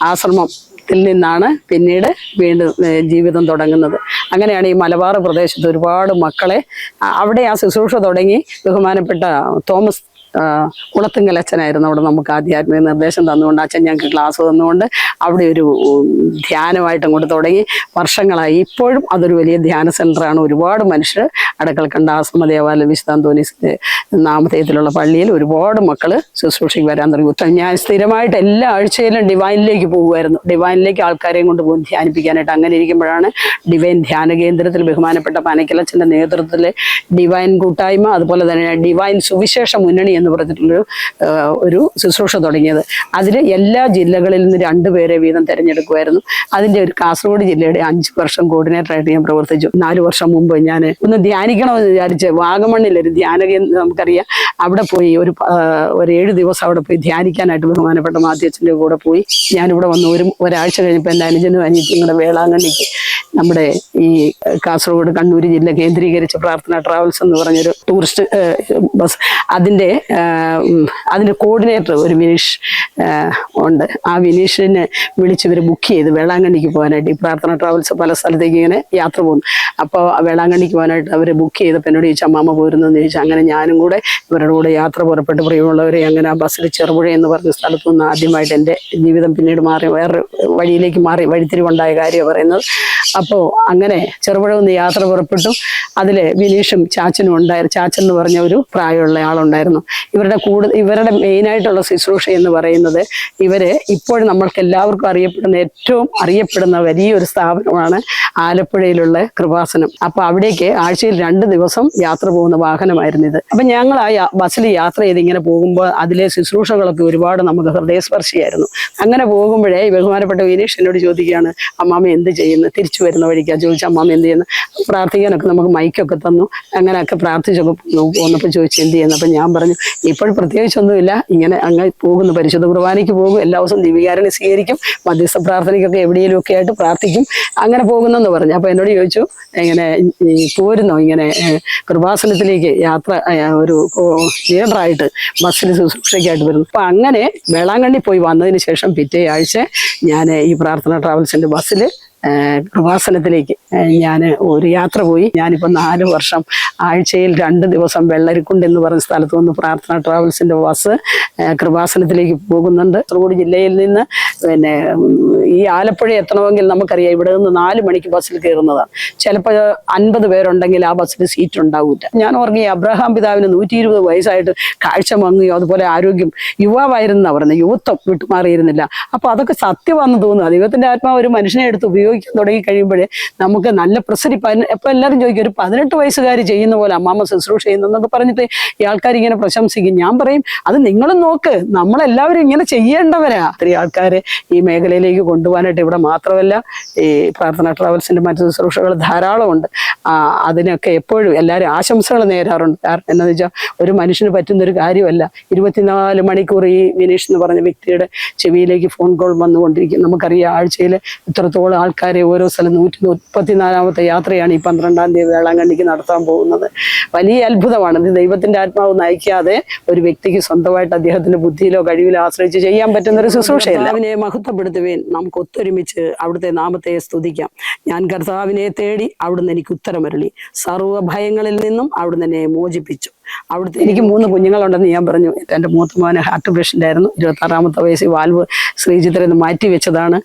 ആശ്രമത്തിൽ നിന്നാണ് പിന്നീട് വീണ്ടും ജീവിതം തുടങ്ങുന്നത്. അങ്ങനെയാണ് ഈ മലബാർ പ്രദേശത്ത് ഒരുപാട് മക്കളെ അവിടെ ആ ശുശ്രൂഷ തുടങ്ങി. ബഹുമാനപ്പെട്ട തോമസ് കുളത്തുങ്കൽ അച്ഛനായിരുന്നു അവിടെ നമുക്ക് ആധ്യാത്മിക നിർദ്ദേശം തന്നുകൊണ്ട്, അച്ഛൻ ഞങ്ങൾക്ക് ക്ലാസ് തന്നുകൊണ്ട് അവിടെ ഒരു ധ്യാനമായിട്ട് അങ്ങോട്ട് തുടങ്ങി. വർഷങ്ങളായി. ഇപ്പോഴും അതൊരു വലിയ ധ്യാന സെൻ്ററാണ്. ഒരുപാട് മനുഷ്യർ അടക്കൽക്കണ്ട ആശ്രമ ദേവാലയം വിശുദ്ധ അന്തോനീസിന്റെ നാമധേയത്തിലുള്ള പള്ളിയിൽ ഒരുപാട് മക്കൾ ശുശ്രൂഷയ്ക്ക് വരാൻ തുടങ്ങി. ഞാൻ സ്ഥിരമായിട്ട് എല്ലാ ആഴ്ചയിലും ഡിവൈനിലേക്ക് പോകുമായിരുന്നു. ഡിവൈനിലേക്ക് ആൾക്കാരെയും കൊണ്ട് പോകും ധ്യാനിപ്പിക്കാനായിട്ട്. അങ്ങനെ ഇരിക്കുമ്പോഴാണ് ഡിവൈൻ ധ്യാന കേന്ദ്രത്തിൽ ബഹുമാനപ്പെട്ട പനക്കലച്ചൻ്റെ നേതൃത്വത്തിൽ ഡിവൈൻ കൂട്ടായ്മ, അതുപോലെ തന്നെ ഡിവൈൻ സുവിശേഷ മുന്നണി എന്ന് പറഞ്ഞിട്ടുള്ളൊരു ഒരു ശുശ്രൂഷ തുടങ്ങിയത്. അതിൽ എല്ലാ ജില്ലകളിൽ നിന്ന് 2 പേരെ വീതം തിരഞ്ഞെടുക്കുമായിരുന്നു. അതിൻ്റെ ഒരു കാസർഗോഡ് ജില്ലയുടെ 5 വർഷം കോർഡിനേറ്ററായിട്ട് ഞാൻ പ്രവർത്തിച്ചു. 4 വർഷം മുമ്പ് ഞാൻ ഒന്ന് ധ്യാനിക്കണമെന്ന് വിചാരിച്ച് വാഗമണ്ണിലൊരു ധ്യാന കേന്ദ്രം നമുക്കറിയാം, അവിടെ പോയി ഒരു 7 ദിവസം അവിടെ പോയി ധ്യാനിക്കാനായിട്ട് ബഹുമാനപ്പെട്ട മാധ്യച്ഛൻ്റെ കൂടെ പോയി. ഞാനിവിടെ വന്ന് ഒരാഴ്ച കഴിഞ്ഞപ്പോൾ എൻ്റെ അനുജനും അനിയത്തിയും കൂടെ വേളാങ്കണ്ണിക്ക് നമ്മുടെ ഈ കാസർഗോഡ് കണ്ണൂർ ജില്ല കേന്ദ്രീകരിച്ച് പ്രാർത്ഥന ട്രാവൽസ് എന്ന് പറഞ്ഞൊരു ടൂറിസ്റ്റ് ബസ്, അതിൻ്റെ കോർഡിനേറ്റർ ഒരു വിനീഷ് ഉണ്ട്. ആ വിനീഷിനെ വിളിച്ച് ഇവർ ബുക്ക് ചെയ്ത് വേളാങ്കണ്ണിക്ക് പോകാനായിട്ട്. ഈ പ്രാർത്ഥന ട്രാവൽസ് പല സ്ഥലത്തേക്ക് ഇങ്ങനെ യാത്ര പോകുന്നു. അപ്പോൾ വേളാങ്കണ്ണിക്ക് പോകാനായിട്ട് അവർ ബുക്ക് ചെയ്തപ്പോൾ എന്നോട് ചോദിച്ചു, അമ്മാമ്മ പോരുന്നെന്ന് ചോദിച്ചു. അങ്ങനെ ഞാനും കൂടെ ഇവരുടെ കൂടെ യാത്ര പുറപ്പെട്ട് പ്രിയമുള്ളവരെ അങ്ങനെ ആ ബസ്സിൽ ചെറുപുഴ എന്ന് പറഞ്ഞ സ്ഥലത്തു നിന്ന് ആദ്യമായിട്ട് എൻ്റെ ജീവിതം പിന്നീട് മാറി വേറെ വഴിയിലേക്ക് മാറി വഴിത്തിരിവുണ്ടായ കാര്യമാണ് പറയുന്നത്. അപ്പോൾ അങ്ങനെ ചെറുപുഴ നിന്ന് യാത്ര പുറപ്പെട്ടു. അതിൽ വിനീഷും ചാച്ചനും ഉണ്ടായിരുന്നു. ചാച്ചൻ എന്ന് പറഞ്ഞ ഒരു പ്രായമുള്ള ആളുണ്ടായിരുന്നു. ഇവരുടെ മെയിനായിട്ടുള്ള ശുശ്രൂഷ എന്ന് പറയുന്നത്, ഇവര് ഇപ്പോഴും നമ്മൾക്ക് എല്ലാവർക്കും ഏറ്റവും അറിയപ്പെടുന്ന വലിയൊരു സ്ഥാപനമാണ് ആലപ്പുഴയിലുള്ള കൃപാസനം. അപ്പൊ അവിടേക്ക് ആഴ്ചയിൽ 2 ദിവസം യാത്ര പോകുന്ന വാഹനമായിരുന്നു ഇത്. അപ്പൊ ഞങ്ങൾ ആ ബസ്സിൽ യാത്ര ചെയ്ത് ഇങ്ങനെ പോകുമ്പോൾ അതിലെ ശുശ്രൂഷകളൊക്കെ ഒരുപാട് നമുക്ക് ഹൃദയസ്പർശിയായിരുന്നു. അങ്ങനെ പോകുമ്പോഴേ ബഹുമാനപ്പെട്ട വിനീഷ് എന്നോട് ചോദിക്കുകയാണ്, അമ്മാമ്മ എന്ത് ചെയ്യുന്നു? തിരിച്ചു വരുന്ന വഴിക്കാണ് ചോദിച്ചു, അമ്മാമ്മ എന്ത് ചെയ്യുന്നു? പ്രാർത്ഥിക്കാനൊക്കെ നമുക്ക് മൈക്കൊക്കെ തന്നു. അങ്ങനെയൊക്കെ പ്രാർത്ഥിച്ചൊക്കെ പോന്നപ്പോൾ ചോദിച്ചു എന്ത് ചെയ്യുന്നു? അപ്പം ഞാൻ പറഞ്ഞു, ഇപ്പോൾ പ്രത്യേകിച്ചൊന്നുമില്ല, ഇങ്ങനെ അങ്ങ് പോകുന്നു. പരിശുദ്ധ കുർബാനയ്ക്ക് പോകും, എല്ലാ ദിവസവും ദിവ്യകാരുണ്യം സ്വീകരിക്കും, മധ്യസ്ഥ പ്രാർത്ഥനയ്ക്കൊക്കെ എവിടെയെങ്കിലും ഒക്കെ ആയിട്ട് പ്രാർത്ഥിക്കും, അങ്ങനെ പോകുന്നെന്ന് പറഞ്ഞു. അപ്പോൾ എന്നോട് ചോദിച്ചു, ഇങ്ങനെ പോരുന്നോ ഇങ്ങനെ കൃപാസനത്തിലേക്ക് യാത്ര ഒരു ലീഡറായിട്ട് ബസ്സിൽ ശുശ്രൂഷയ്ക്കായിട്ട് വരുന്നു. അപ്പം അങ്ങനെ വേളാങ്കണ്ണി പോയി വന്നതിന് ശേഷം പിറ്റേ ആഴ്ച ഞാൻ ഈ പ്രാർത്ഥന ട്രാവൽസിൻ്റെ ബസ്സിൽ കൃപാസനത്തിലേക്ക് ഞാൻ ഒരു യാത്ര പോയി. ഞാനിപ്പോൾ 4 വർഷം ആഴ്ചയിൽ 2 ദിവസം വെള്ളരിക്കുണ്ട് എന്ന് പറഞ്ഞ സ്ഥലത്ത് നിന്ന് പ്രാർത്ഥന ട്രാവൽസിൻ്റെ ബസ് കൃപാസനത്തിലേക്ക് പോകുന്നുണ്ട്. കാസർഗോഡ് ജില്ലയിൽ നിന്ന് പിന്നെ ഈ ആലപ്പുഴ എത്തണമെങ്കിൽ നമുക്കറിയാം ഇവിടെ നിന്ന് 4 മണിക്ക് ബസ്സിൽ കയറുന്നതാണ്. ചിലപ്പോൾ 50 പേരുണ്ടെങ്കിൽ ആ ബസ്സിൽ സീറ്റ് ഉണ്ടാവില്ല. ഞാൻ ഓർമ്മ അബ്രഹാം പിതാവിന് 120 വയസ്സായിട്ട് കാഴ്ച മങ്ങുകയോ അതുപോലെ ആരോഗ്യം യുവാവായിരുന്ന പറഞ്ഞത്, യുവത്വം വിട്ടുമാറിയിരുന്നില്ല. അപ്പോൾ അതൊക്കെ സത്യമാണെന്ന് തോന്നുന്നു. ദൈവത്തിൻ്റെ ആത്മാവ് ഒരു മനുഷ്യനെ എടുത്ത് ഉപയോഗിക്കാൻ തുടങ്ങി കഴിയുമ്പോഴേ നമുക്ക് നല്ല പ്രസരിപ്പ്. അപ്പോൾ എല്ലാവരും ചോദിക്കും, ഒരു 18 വയസ്സുകാർ ചെയ്യുന്ന പോലെ അമ്മാമ്മ ശുശ്രൂഷ ചെയ്യുന്നതെന്നൊക്കെ പറഞ്ഞിട്ട് ഈ ആൾക്കാർ ഇങ്ങനെ പ്രശംസിക്കും. ഞാൻ പറയും, അത് നിങ്ങളും നോക്ക്, നമ്മളെല്ലാവരും ഇങ്ങനെ ചെയ്യേണ്ടവരാ. ഒത്തിരി ആൾക്കാരെ ഈ മേഖലയിലേക്ക് കൊണ്ടുപോകാനായിട്ട് ഇവിടെ മാത്രമല്ല ഈ പ്രാർത്ഥന ട്രാവൽസിൻ്റെ മറ്റു ശുശ്രൂഷകൾ ധാരാളമുണ്ട്. അതിനൊക്കെ എപ്പോഴും എല്ലാവരും ആശംസകൾ നേരാറുണ്ട്. കാരണം എന്താണെന്ന് വെച്ചാൽ ഒരു മനുഷ്യന് പറ്റുന്നൊരു കാര്യമല്ല. 24 മണിക്കൂർ ഈ വിനീഷ് എന്ന് പറഞ്ഞ വ്യക്തിയുടെ ചെവിയിലേക്ക് ഫോൺ കോൾ വന്നുകൊണ്ടിരിക്കും. നമുക്കറിയാം ആഴ്ചയിൽ ഇത്രത്തോളം ആൾക്കാരെ ഓരോ സ്ഥലം 134ാമത്തെ യാത്രയാണ് ഈ 12-ാം തീയതി വേളാങ്കണ്ണിക്ക് നടത്താൻ പോകുന്നത്. വലിയ അത്ഭുതമാണ്. ഇത് ദൈവത്തിൻ്റെ ആത്മാവ് നയിക്കാതെ ഒരു വ്യക്തിക്ക് സ്വന്തമായിട്ട് അദ്ദേഹത്തിൻ്റെ ബുദ്ധിയിലോ കഴിവിലോ ആശ്രയിച്ച് ചെയ്യാൻ പറ്റുന്ന ഒരു ശുശ്രൂഷയല്ല. അവനെ മഹത്വപ്പെടുത്തുവേൻ, നമുക്ക് ഒത്തൊരുമിച്ച് അവിടുത്തെ നാമത്തെ സ്തുതിക്കാം. ഞാൻ കർത്താവിനെ തേടി, അവിടുന്ന് എനിക്ക് ഉത്തരമരുളി, സർവ്വ ഭയങ്ങളിൽ നിന്നും അവിടുന്ന് എന്നെ മോചിപ്പിച്ചു. അവിടുത്തെ എനിക്ക് 3 കുഞ്ഞുങ്ങളുണ്ടെന്ന് ഞാൻ പറഞ്ഞു. എൻ്റെ മൂത്ത മോന് ഹാർട്ട് പേഷ്യൻ്റായിരുന്നു. 26ാമത്തെ വയസ്സിൽ വാൽവ് ശ്രീചിത്രയിൽ നിന്ന് മാറ്റി വെച്ചതാണ്.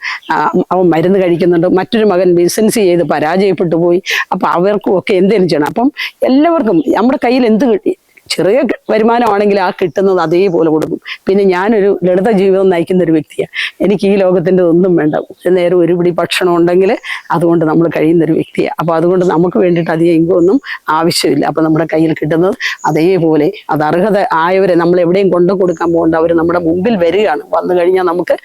അവൻ മരുന്ന് കഴിക്കുന്നുണ്ട്. മറ്റൊരു മകൻ ബിസിനസ് ചെയ്ത് പരാജയപ്പെട്ടു പോയി. അപ്പം അവർക്കും ഒക്കെ എന്തെങ്കിലും ചെയ്യണം. അപ്പം എല്ലാവർക്കും നമ്മുടെ കയ്യിൽ എന്ത് കിട്ടി, ചെറിയ വരുമാനമാണെങ്കിൽ ആ കിട്ടുന്നത് അതേപോലെ കൊടുക്കും. പിന്നെ ഞാനൊരു ലളിത ജീവിതം നയിക്കുന്ന ഒരു വ്യക്തിയാണ്. എനിക്ക് ഈ ലോകത്തിൻ്റെ ഒന്നും വേണ്ട. നേരം ഒരു പിടി ഭക്ഷണം ഉണ്ടെങ്കിൽ അതുകൊണ്ട് നമ്മൾ കഴിയുന്നൊരു വ്യക്തിയാണ്. അപ്പോൾ അതുകൊണ്ട് നമുക്ക് വേണ്ടിയിട്ട് അധികം ഇങ്ങൊന്നും ആവശ്യമില്ല. അപ്പോൾ നമ്മുടെ കയ്യിൽ കിട്ടുന്നത് അതേപോലെ അത് അർഹത ആയവരെ നമ്മൾ എവിടെയും കൊണ്ടു കൊടുക്കാൻ പോകേണ്ട, അവർ നമ്മുടെ മുമ്പിൽ വരികയാണ്. വന്നു കഴിഞ്ഞാൽ നമുക്ക്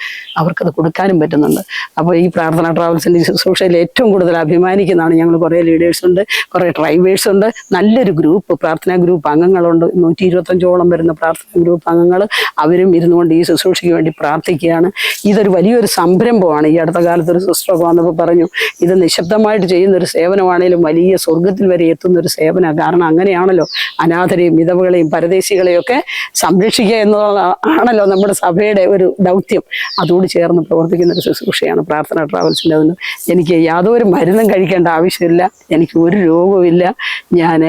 അവർക്കത് കൊടുക്കാനും പറ്റുന്നുണ്ട്. അപ്പോൾ ഈ പ്രാർത്ഥന ട്രാവൽസിൻ്റെ ശുശ്രൂഷയിൽ ഏറ്റവും കൂടുതൽ അഭിമാനിക്കുന്നതാണ് ഞങ്ങൾ. കുറേ ലീഡേഴ്സ് ഉണ്ട്, കുറേ ഡ്രൈവേഴ്സ് ഉണ്ട്, നല്ലൊരു ഗ്രൂപ്പ് പ്രാർത്ഥനാ ഗ്രൂപ്പ് അംഗങ്ങളുണ്ട്. 125ഓളം വരുന്ന പ്രാർത്ഥന ഗ്രൂപ്പ് അംഗങ്ങൾ അവരും ഇരുന്നുകൊണ്ട് ഈ ശുശ്രൂഷയ്ക്ക് വേണ്ടി പ്രാർത്ഥിക്കുകയാണ്. ഇതൊരു വലിയൊരു സംരംഭമാണ്. ഈ അടുത്ത കാലത്ത് ഒരു സിസ്റ്ററൊക്കെ വന്നപ്പോൾ പറഞ്ഞു, ഇത് നിശബ്ദമായിട്ട് ചെയ്യുന്നൊരു സേവനമാണെങ്കിലും വലിയ സ്വർഗത്തിൽ വരെ എത്തുന്നൊരു സേവനമാണ്. കാരണം അങ്ങനെയാണല്ലോ അനാഥരെയും വിധവകളെയും പരദേശികളെയും ഒക്കെ സംരക്ഷിക്കുക എന്നതാണല്ലോ നമ്മുടെ സഭയുടെ ഒരു ദൗത്യം. അതോട് ചേർന്ന് പ്രവർത്തിക്കുന്ന ഒരു ശുശ്രൂഷയാണ് പ്രാർത്ഥന ട്രാവൽസിൻ്റെ. അതിന് എനിക്ക് യാതൊരു മരുന്നും കഴിക്കേണ്ട ആവശ്യമില്ല, എനിക്ക് ഒരു രോഗവുമില്ല. ഞാൻ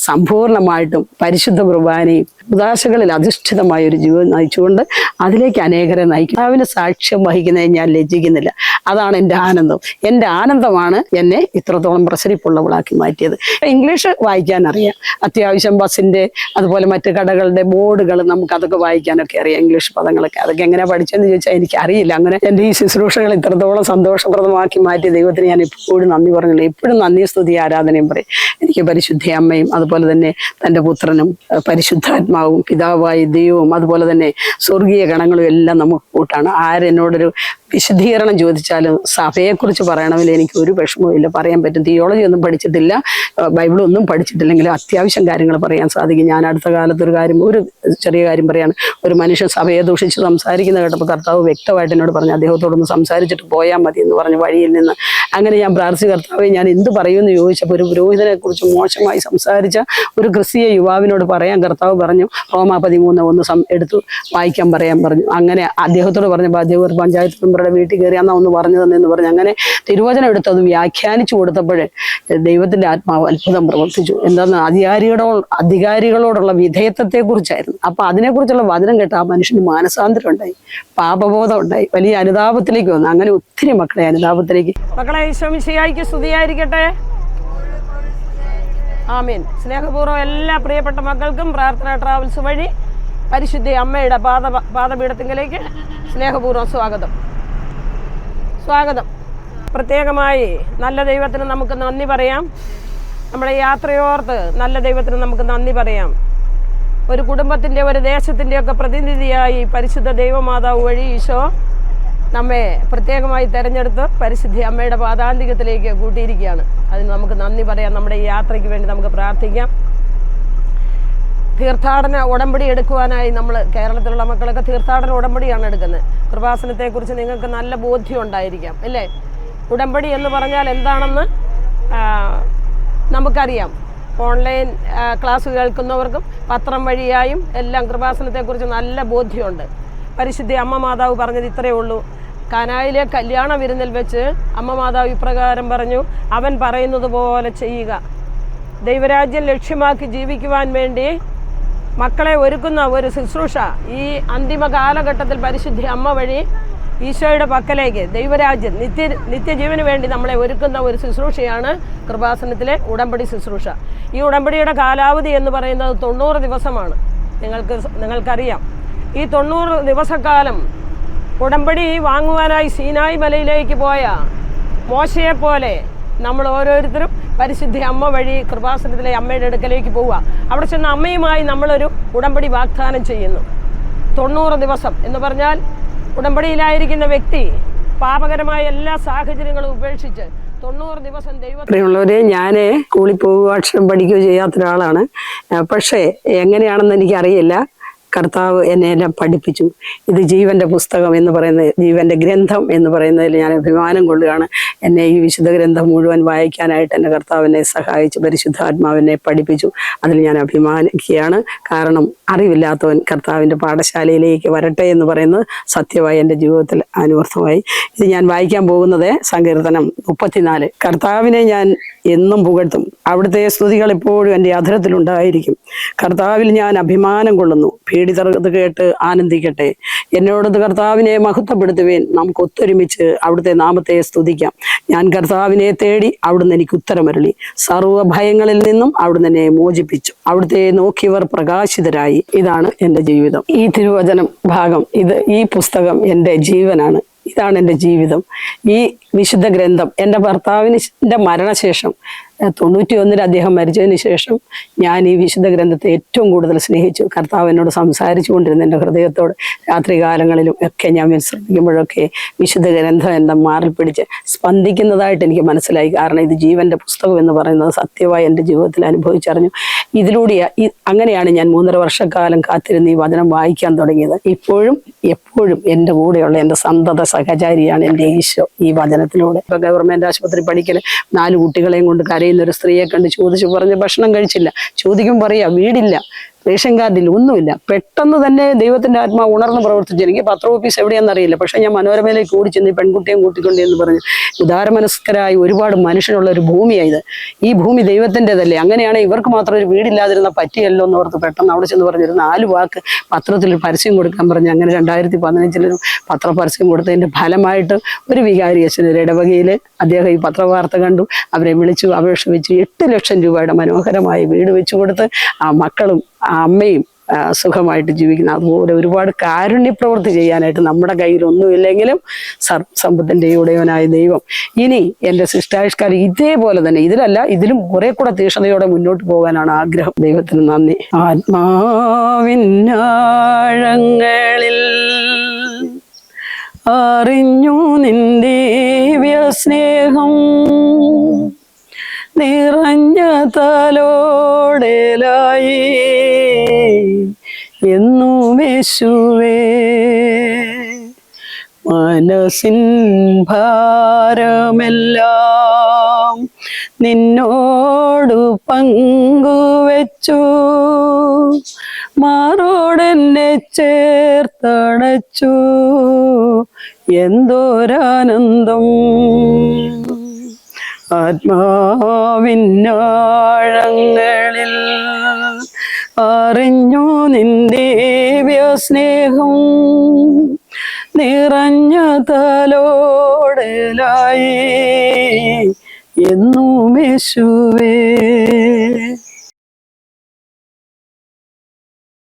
സമ്പൂർണ്ണമായിട്ടും പരിശുദ്ധ കുർബാനയും ഉദാശകളിൽ അധിഷ്ഠിതമായ ഒരു ജീവിതം നയിച്ചുകൊണ്ട് അതിലേക്ക് അനേകരെ നയിക്കും. അതിന് സാക്ഷ്യം വഹിക്കുന്നതിന് ഞാൻ ലജ്ജിക്കുന്നില്ല. അതാണ് എൻ്റെ ആനന്ദം. എൻ്റെ ആനന്ദമാണ് എന്നെ ഇത്രത്തോളം പ്രസരിപ്പുള്ളവളാക്കി മാറ്റിയത്. ഇംഗ്ലീഷ് വായിക്കാൻ അറിയാം, അത്യാവശ്യം ബസ്സിൻ്റെ അതുപോലെ മറ്റ് കടകളുടെ ബോർഡുകൾ നമുക്കതൊക്കെ വായിക്കാനൊക്കെ അറിയാം, ഇംഗ്ലീഷ് പദങ്ങളൊക്കെ. അതൊക്കെ എങ്ങനെ പഠിച്ചതെന്ന് ചോദിച്ചാൽ എനിക്കറിയില്ല. അങ്ങനെ എൻ്റെ ഈ ശുശ്രൂഷകൾ ഇത്രത്തോളം സന്തോഷപ്രദമാക്കി മാറ്റി ദൈവത്തിന് ഞാൻ എപ്പോഴും നന്ദി പറഞ്ഞില്ല. എപ്പോഴും നന്ദി, സ്തുതി, ആരാധനയും പറയും. എനിക്ക് പരിശുദ്ധ അമ്മയും അതുപോലെ തന്നെ തൻ്റെ പുത്രനും പരിശുദ്ധാത്മാവും പിതാവായ ദൈവവും അതുപോലെ തന്നെ സ്വർഗീയ ഗണങ്ങളും എല്ലാം നമുക്ക് കൂട്ടാണ്. ആരെന്നോടൊരു വിശദീകരണം ചോദിച്ചാലും സഭയെക്കുറിച്ച് പറയണമെങ്കിൽ എനിക്ക് ഒരു വിഷമവും പറയാൻ പറ്റും. തിയോളജി ഒന്നും പഠിച്ചിട്ടില്ല, ബൈബിളൊന്നും പഠിച്ചിട്ടില്ലെങ്കിലും അത്യാവശ്യം കാര്യങ്ങൾ പറയാൻ സാധിക്കും. ഞാൻ അടുത്ത കാലത്ത് ഒരു ചെറിയ കാര്യം പറയാണ്. ഒരു മനുഷ്യൻ സഭയെ ദൂഷിച്ച് സംസാരിക്കുന്ന കേട്ടപ്പോൾ കർത്താവ് വ്യക്തമായിട്ട് എന്നോട് പറഞ്ഞു, അദ്ദേഹത്തോടൊന്ന് സംസാരിച്ചിട്ട് പോയാൽ മതി എന്ന് പറഞ്ഞു വഴിയിൽ നിന്ന്. അങ്ങനെ ഞാൻ പ്രാർത്ഥിച്ച കർത്താവെ ഞാൻ എന്ത് പറയുമെന്ന് ചോദിച്ചപ്പോൾ ഒരു പുരോഹിതനെ കുറിച്ച് മോശമായി സംസാരിച്ച ഒരു ക്രിസ്തീയ യുവാവിനോട് പറയാൻ കർത്താവ് പറഞ്ഞു, റോമാ 13:1 എടുത്തു വായിക്കാൻ പറയാൻ പറഞ്ഞു. അങ്ങനെ അദ്ദേഹത്തോട് പറഞ്ഞപ്പോൾ അദ്ദേഹം ഒരു പഞ്ചായത്ത് മെമ്പറുടെ വീട്ടിൽ കയറി അന്നാ ഒന്ന് പറഞ്ഞു തന്നെന്ന് പറഞ്ഞു. അങ്ങനെ തിരുവചനം എടുത്ത് അത് വ്യാഖ്യാനിച്ചു കൊടുത്തപ്പോഴേ ദൈവത്തിൻ്റെ ആത്മാവ് അത്ഭുതം പ്രവർത്തിച്ചു. എന്താന്ന് അധികാരികളോടുള്ള വിധേയത്വത്തെക്കുറിച്ചായിരുന്നു. അപ്പോൾ അതിനെക്കുറിച്ചുള്ള വചനം കേട്ട് ആ മനുഷ്യന് മാനസാന്തരം ഉണ്ടായി, പാപബോധം ഉണ്ടായി, വലിയ അനുതാപത്തിലേക്ക് വന്നു. അങ്ങനെ ഒത്തിരി മക്കളെ അനുതാപത്തിലേക്ക്. മക്കളെ ഈശോ മിശിഹായ്ക്ക് സ്തുതിയായിരിക്കട്ടെ. ആമേൻ. സ്നേഹപൂർവ്വം എല്ലാ പ്രിയപ്പെട്ട മക്കൾക്കും പ്രാർത്ഥന ട്രാവൽസ് വഴി പരിശുദ്ധ അമ്മയുടെ പാദപീഠത്തിലേക്ക് സ്നേഹപൂർവ്വം സ്വാഗതം. പ്രത്യേകമായി നല്ല ദൈവത്തിന് നമുക്ക് നന്ദി പറയാം. നമ്മുടെ യാത്രയോർത്ത് നല്ല ദൈവത്തിന് നമുക്ക് നന്ദി പറയാം. ഒരു കുടുംബത്തിൻ്റെ ഒരു ദേശത്തിൻ്റെയൊക്കെ പ്രതിനിധിയായി പരിശുദ്ധ ദൈവമാതാവ് വഴി ഈശോ നമ്മെ പ്രത്യേകമായി തിരഞ്ഞെടുത്ത് പരിശുദ്ധ അമ്മയുടെ പാദാന്തികത്തിലേക്ക് കൂട്ടിയിരിക്കുകയാണ്. അതിന് നമുക്ക് നന്ദി പറയാം. നമ്മുടെ ഈ യാത്രയ്ക്ക് വേണ്ടി നമുക്ക് പ്രാർത്ഥിക്കാം. തീർത്ഥാടന ഉടമ്പടി എടുക്കുവാനായി നമ്മൾ കേരളത്തിലുള്ള മക്കളൊക്കെ തീർത്ഥാടന ഉടമ്പടിയാണ് എടുക്കുന്നത്. കൃപാസനത്തെക്കുറിച്ച് നിങ്ങൾക്ക് നല്ല ബോധ്യം ഉണ്ടായിരിക്കാം അല്ലേ? ഉടമ്പടി എന്ന് പറഞ്ഞാൽ എന്താണെന്ന് നമുക്കറിയാം. ഓൺലൈൻ ക്ലാസ് കേൾക്കുന്നവർക്കും പത്രം വഴിയായും എല്ലാം കൃപാസനത്തെക്കുറിച്ച് നല്ല ബോധ്യമുണ്ട്. പരിശുദ്ധ അമ്മ മാതാവ് പറഞ്ഞത് ഇത്രയേ ഉള്ളൂ. കാനായിലെ കല്യാണ വിരുന്നിൽ വെച്ച് അമ്മ മാതാവ് ഇപ്രകാരം പറഞ്ഞു, അവൻ പറയുന്നത് പോലെ ചെയ്യുക. ദൈവരാജ്യം ലക്ഷ്യമാക്കി ജീവിക്കുവാൻ വേണ്ടി മക്കളെ ഒരുക്കുന്ന ഒരു ശുശ്രൂഷ ഈ അന്തിമ കാലഘട്ടത്തിൽ പരിശുദ്ധ അമ്മ വഴി ഈശോയുടെ പക്കലേക്ക് ദൈവരാജ്യം നിത്യജീവന് വേണ്ടി നമ്മളെ ഒരുക്കുന്ന ഒരു ശുശ്രൂഷയാണ് കൃപാസനത്തിലെ ഉടമ്പടി ശുശ്രൂഷ. ഈ ഉടമ്പടിയുടെ കാലാവധി എന്ന് പറയുന്നത് 90 ദിവസമാണ്. നിങ്ങൾക്കറിയാം. ഈ 90 ദിവസക്കാലം ഉടമ്പടി വാങ്ങുവാനായി സീനായി മലയിലേക്ക് പോയ മോശയെ പോലെ നമ്മൾ ഓരോരുത്തരും പരിശുദ്ധ അമ്മ വഴി കൃപാസനത്തിലെ അമ്മയുടെ അടുക്കലേക്ക് പോവുക. അവിടെ ചെന്ന് അമ്മയുമായി നമ്മളൊരു ഉടമ്പടി വാഗ്ദാനം ചെയ്യുന്നു. 90 ദിവസം എന്ന് പറഞ്ഞാൽ ഉടമ്പടിയിലായിരിക്കുന്ന വ്യക്തി പാപകരമായ എല്ലാ സാഹചര്യങ്ങളും ഉപേക്ഷിച്ച് 90 ദിവസം പ്രിയമുള്ളവരെ, ഞാൻ സ്കൂളിൽ പോവുക അക്ഷരം പഠിക്കുകയോ ചെയ്യാത്ത ഒരാളാണ്. പക്ഷേ എങ്ങനെയാണെന്ന് എനിക്കറിയില്ല. കർത്താവ് എന്നെ എല്ലാം പഠിപ്പിച്ചു. ഇത് ജീവന്റെ പുസ്തകം എന്ന് പറയുന്നത്, ജീവന്റെ ഗ്രന്ഥം എന്ന് പറയുന്നതിൽ ഞാൻ അഭിമാനം കൊള്ളുകയാണ്. എന്നെ ഈ വിശുദ്ധ ഗ്രന്ഥം മുഴുവൻ വായിക്കാനായിട്ട് എൻ്റെ കർത്താവിനെ സഹായിച്ചു. പരിശുദ്ധാത്മാവിനെ പഠിപ്പിച്ചു. അതിൽ ഞാൻ അഭിമാനിക്കുകയാണ്. കാരണം അറിവില്ലാത്തവൻ കർത്താവിൻ്റെ പാഠശാലയിലേക്ക് വരട്ടെ എന്ന് പറയുന്നത് സത്യമായി എൻ്റെ ജീവിതത്തിൽ അനുവർത്തമായി. ഇത് ഞാൻ വായിക്കാൻ പോകുന്നത് സങ്കീർത്തനം 34. കർത്താവിനെ ഞാൻ എന്നും പുകഴ്ത്തും. അവിടുത്തെ സ്തുതികൾ എപ്പോഴും എൻ്റെ അധരത്തിലുണ്ടായിരിക്കും. കർത്താവിൽ ഞാൻ അഭിമാനം കൊള്ളുന്നു. പീഡിതർ ഇത് കേട്ട് ആനന്ദിക്കട്ടെ. എന്നോടത് കർത്താവിനെ മഹത്വപ്പെടുത്തുവേൻ. നമുക്ക് ഒത്തൊരുമിച്ച് അവിടുത്തെ നാമത്തെ സ്തുതിക്കാം. ഞാൻ കർത്താവിനെ തേടി, അവിടുന്ന് എനിക്ക് ഉത്തരമരുളി. സർവ്വ ഭയങ്ങളിൽ നിന്നും അവിടുന്ന് എന്നെ മോചിപ്പിച്ചു. അവിടുത്തെ നോക്കിയവർ പ്രകാശിതരായി. ഇതാണ് എൻ്റെ ജീവിതം. ഈ തിരുവചനം ഭാഗം, ഈ പുസ്തകം എൻ്റെ ജീവനാണ്. ഇതാണ് എൻ്റെ ജീവിതം. ഈ വിശുദ്ധ ഗ്രന്ഥം എൻ്റെ ഭർത്താവിൻ്റെ മരണശേഷം 91 അദ്ദേഹം മരിച്ചതിന് ശേഷം ഞാൻ ഈ വിശുദ്ധ ഗ്രന്ഥത്തെ ഏറ്റവും കൂടുതൽ സ്നേഹിച്ചു. കർത്താവ് എന്നോട് സംസാരിച്ചു കൊണ്ടിരുന്ന എൻ്റെ ഹൃദയത്തോട് രാത്രി കാലങ്ങളിലും ഒക്കെ ഞാൻ വിശ്രമിക്കുമ്പോഴൊക്കെ വിശുദ്ധ ഗ്രന്ഥം എൻ്റെ മാറിൽ പിടിച്ച് സ്പന്ദിക്കുന്നതായിട്ട് എനിക്ക് മനസ്സിലായി. കാരണം ഇത് ജീവന്റെ പുസ്തകം എന്ന് പറയുന്നത് സത്യമായി എൻ്റെ ജീവിതത്തിൽ അനുഭവിച്ചറിഞ്ഞു. ഇതിലൂടെ അങ്ങനെയാണ് ഞാൻ 3.5 വർഷക്കാലം കാത്തിരുന്ന് ഈ വചനം വായിക്കാൻ തുടങ്ങിയത്. ഇപ്പോഴും എപ്പോഴും എൻ്റെ കൂടെയുള്ള എൻ്റെ സന്തത സഹചാരിയാണ് എൻ്റെ ഈശോ. ഈ വചനത്തിലൂടെ ഇപ്പൊ ഗവൺമെന്റ് ആശുപത്രി പഠിക്കൽ 4 കുട്ടികളെയും കൊണ്ട് കരയുന്നൊരു സ്ത്രീയെ കണ്ട് ചോദിച്ചു പറഞ്ഞ് ഭക്ഷണം കഴിച്ചില്ല. ചോദിക്കും പറയാ വീടില്ല, റേഷൻ കാർഡിൽ ഒന്നുമില്ല. പെട്ടെന്ന് തന്നെ ദൈവത്തിന്റെ ആത്മാവ് ഉണർന്ന് പ്രവർത്തിച്ചു. എനിക്ക് പത്ര ഓഫീസ് എവിടെയാണെന്നറിയില്ല, പക്ഷെ ഞാൻ മനോരമയിലേക്ക് ഓടി ചെന്ന് പെൺകുട്ടിയും കൂട്ടിക്കൊണ്ട് എന്ന് പറഞ്ഞു. ഉദാരമനസ്കരായ ഒരുപാട് മനുഷ്യനുള്ള ഒരു ഭൂമിയായത്. ഈ ഭൂമി ദൈവത്തിൻ്റെതല്ലേ, അങ്ങനെയാണെങ്കിൽ ഇവർക്ക് മാത്രം ഒരു വീടില്ലാതിരുന്ന പറ്റിയല്ലോ എന്ന് ഓർത്ത് പെട്ടെന്ന് അവിടെ ചെന്ന് പറഞ്ഞൊരു 4 വാക്ക് പത്രത്തിൽ പരസ്യം കൊടുക്കാൻ പറഞ്ഞു. അങ്ങനെ 2015 പത്രപരസ്യം കൊടുത്തതിന്റെ ഫലമായിട്ട് ഒരു വികാരി അച്ഛൻ ഒരു ഇടവകയിൽ അദ്ദേഹം ഈ പത്രവാർത്ത കണ്ടു. അവരെ വിളിച്ചു, അപേക്ഷ വെച്ചു. 8 ലക്ഷം രൂപയുടെ മനോഹരമായ വീട് വെച്ചു കൊടുത്ത് ആ മക്കളും ആ അമ്മയും സുഖമായിട്ട് ജീവിക്കുന്നു. അതുപോലെ ഒരുപാട് കാരുണ്യ പ്രവൃത്തി ചെയ്യാനായിട്ട് നമ്മുടെ കയ്യിൽ ഒന്നുമില്ലെങ്കിലും സർവസമ്പത്തിന്റെ ഉടയവനായ ദൈവം ഇനി എൻ്റെ ശിഷ്ടായുഷ്കാലം ഇതേപോലെ തന്നെ, ഇതിലും കുറെ കൂടെ തീക്ഷ്ണതയോടെ മുന്നോട്ട് പോകാനാണ് ആഗ്രഹം. ദൈവത്തിന് നന്ദി. ആത്മാവിന്നാഴങ്ങളിൽ അറിഞ്ഞു നിന്റെ സ്നേഹം നിറഞ്ഞ തലോടലായി എന്നും യേശുവേ. മനസ്സിൻ ഭാരമെല്ലാം നിന്നോടു പങ്കുവെച്ചു. മാറോടെന്നെ ചേർത്തണച്ചു. എന്തോരാനന്ദം. ആത്മാവിന്നാഴങ്ങളിൽ അറിഞ്ഞു നിന്റെ സ്നേഹം നിറഞ്ഞ തലോടലായി എന്നും യേശുവേ.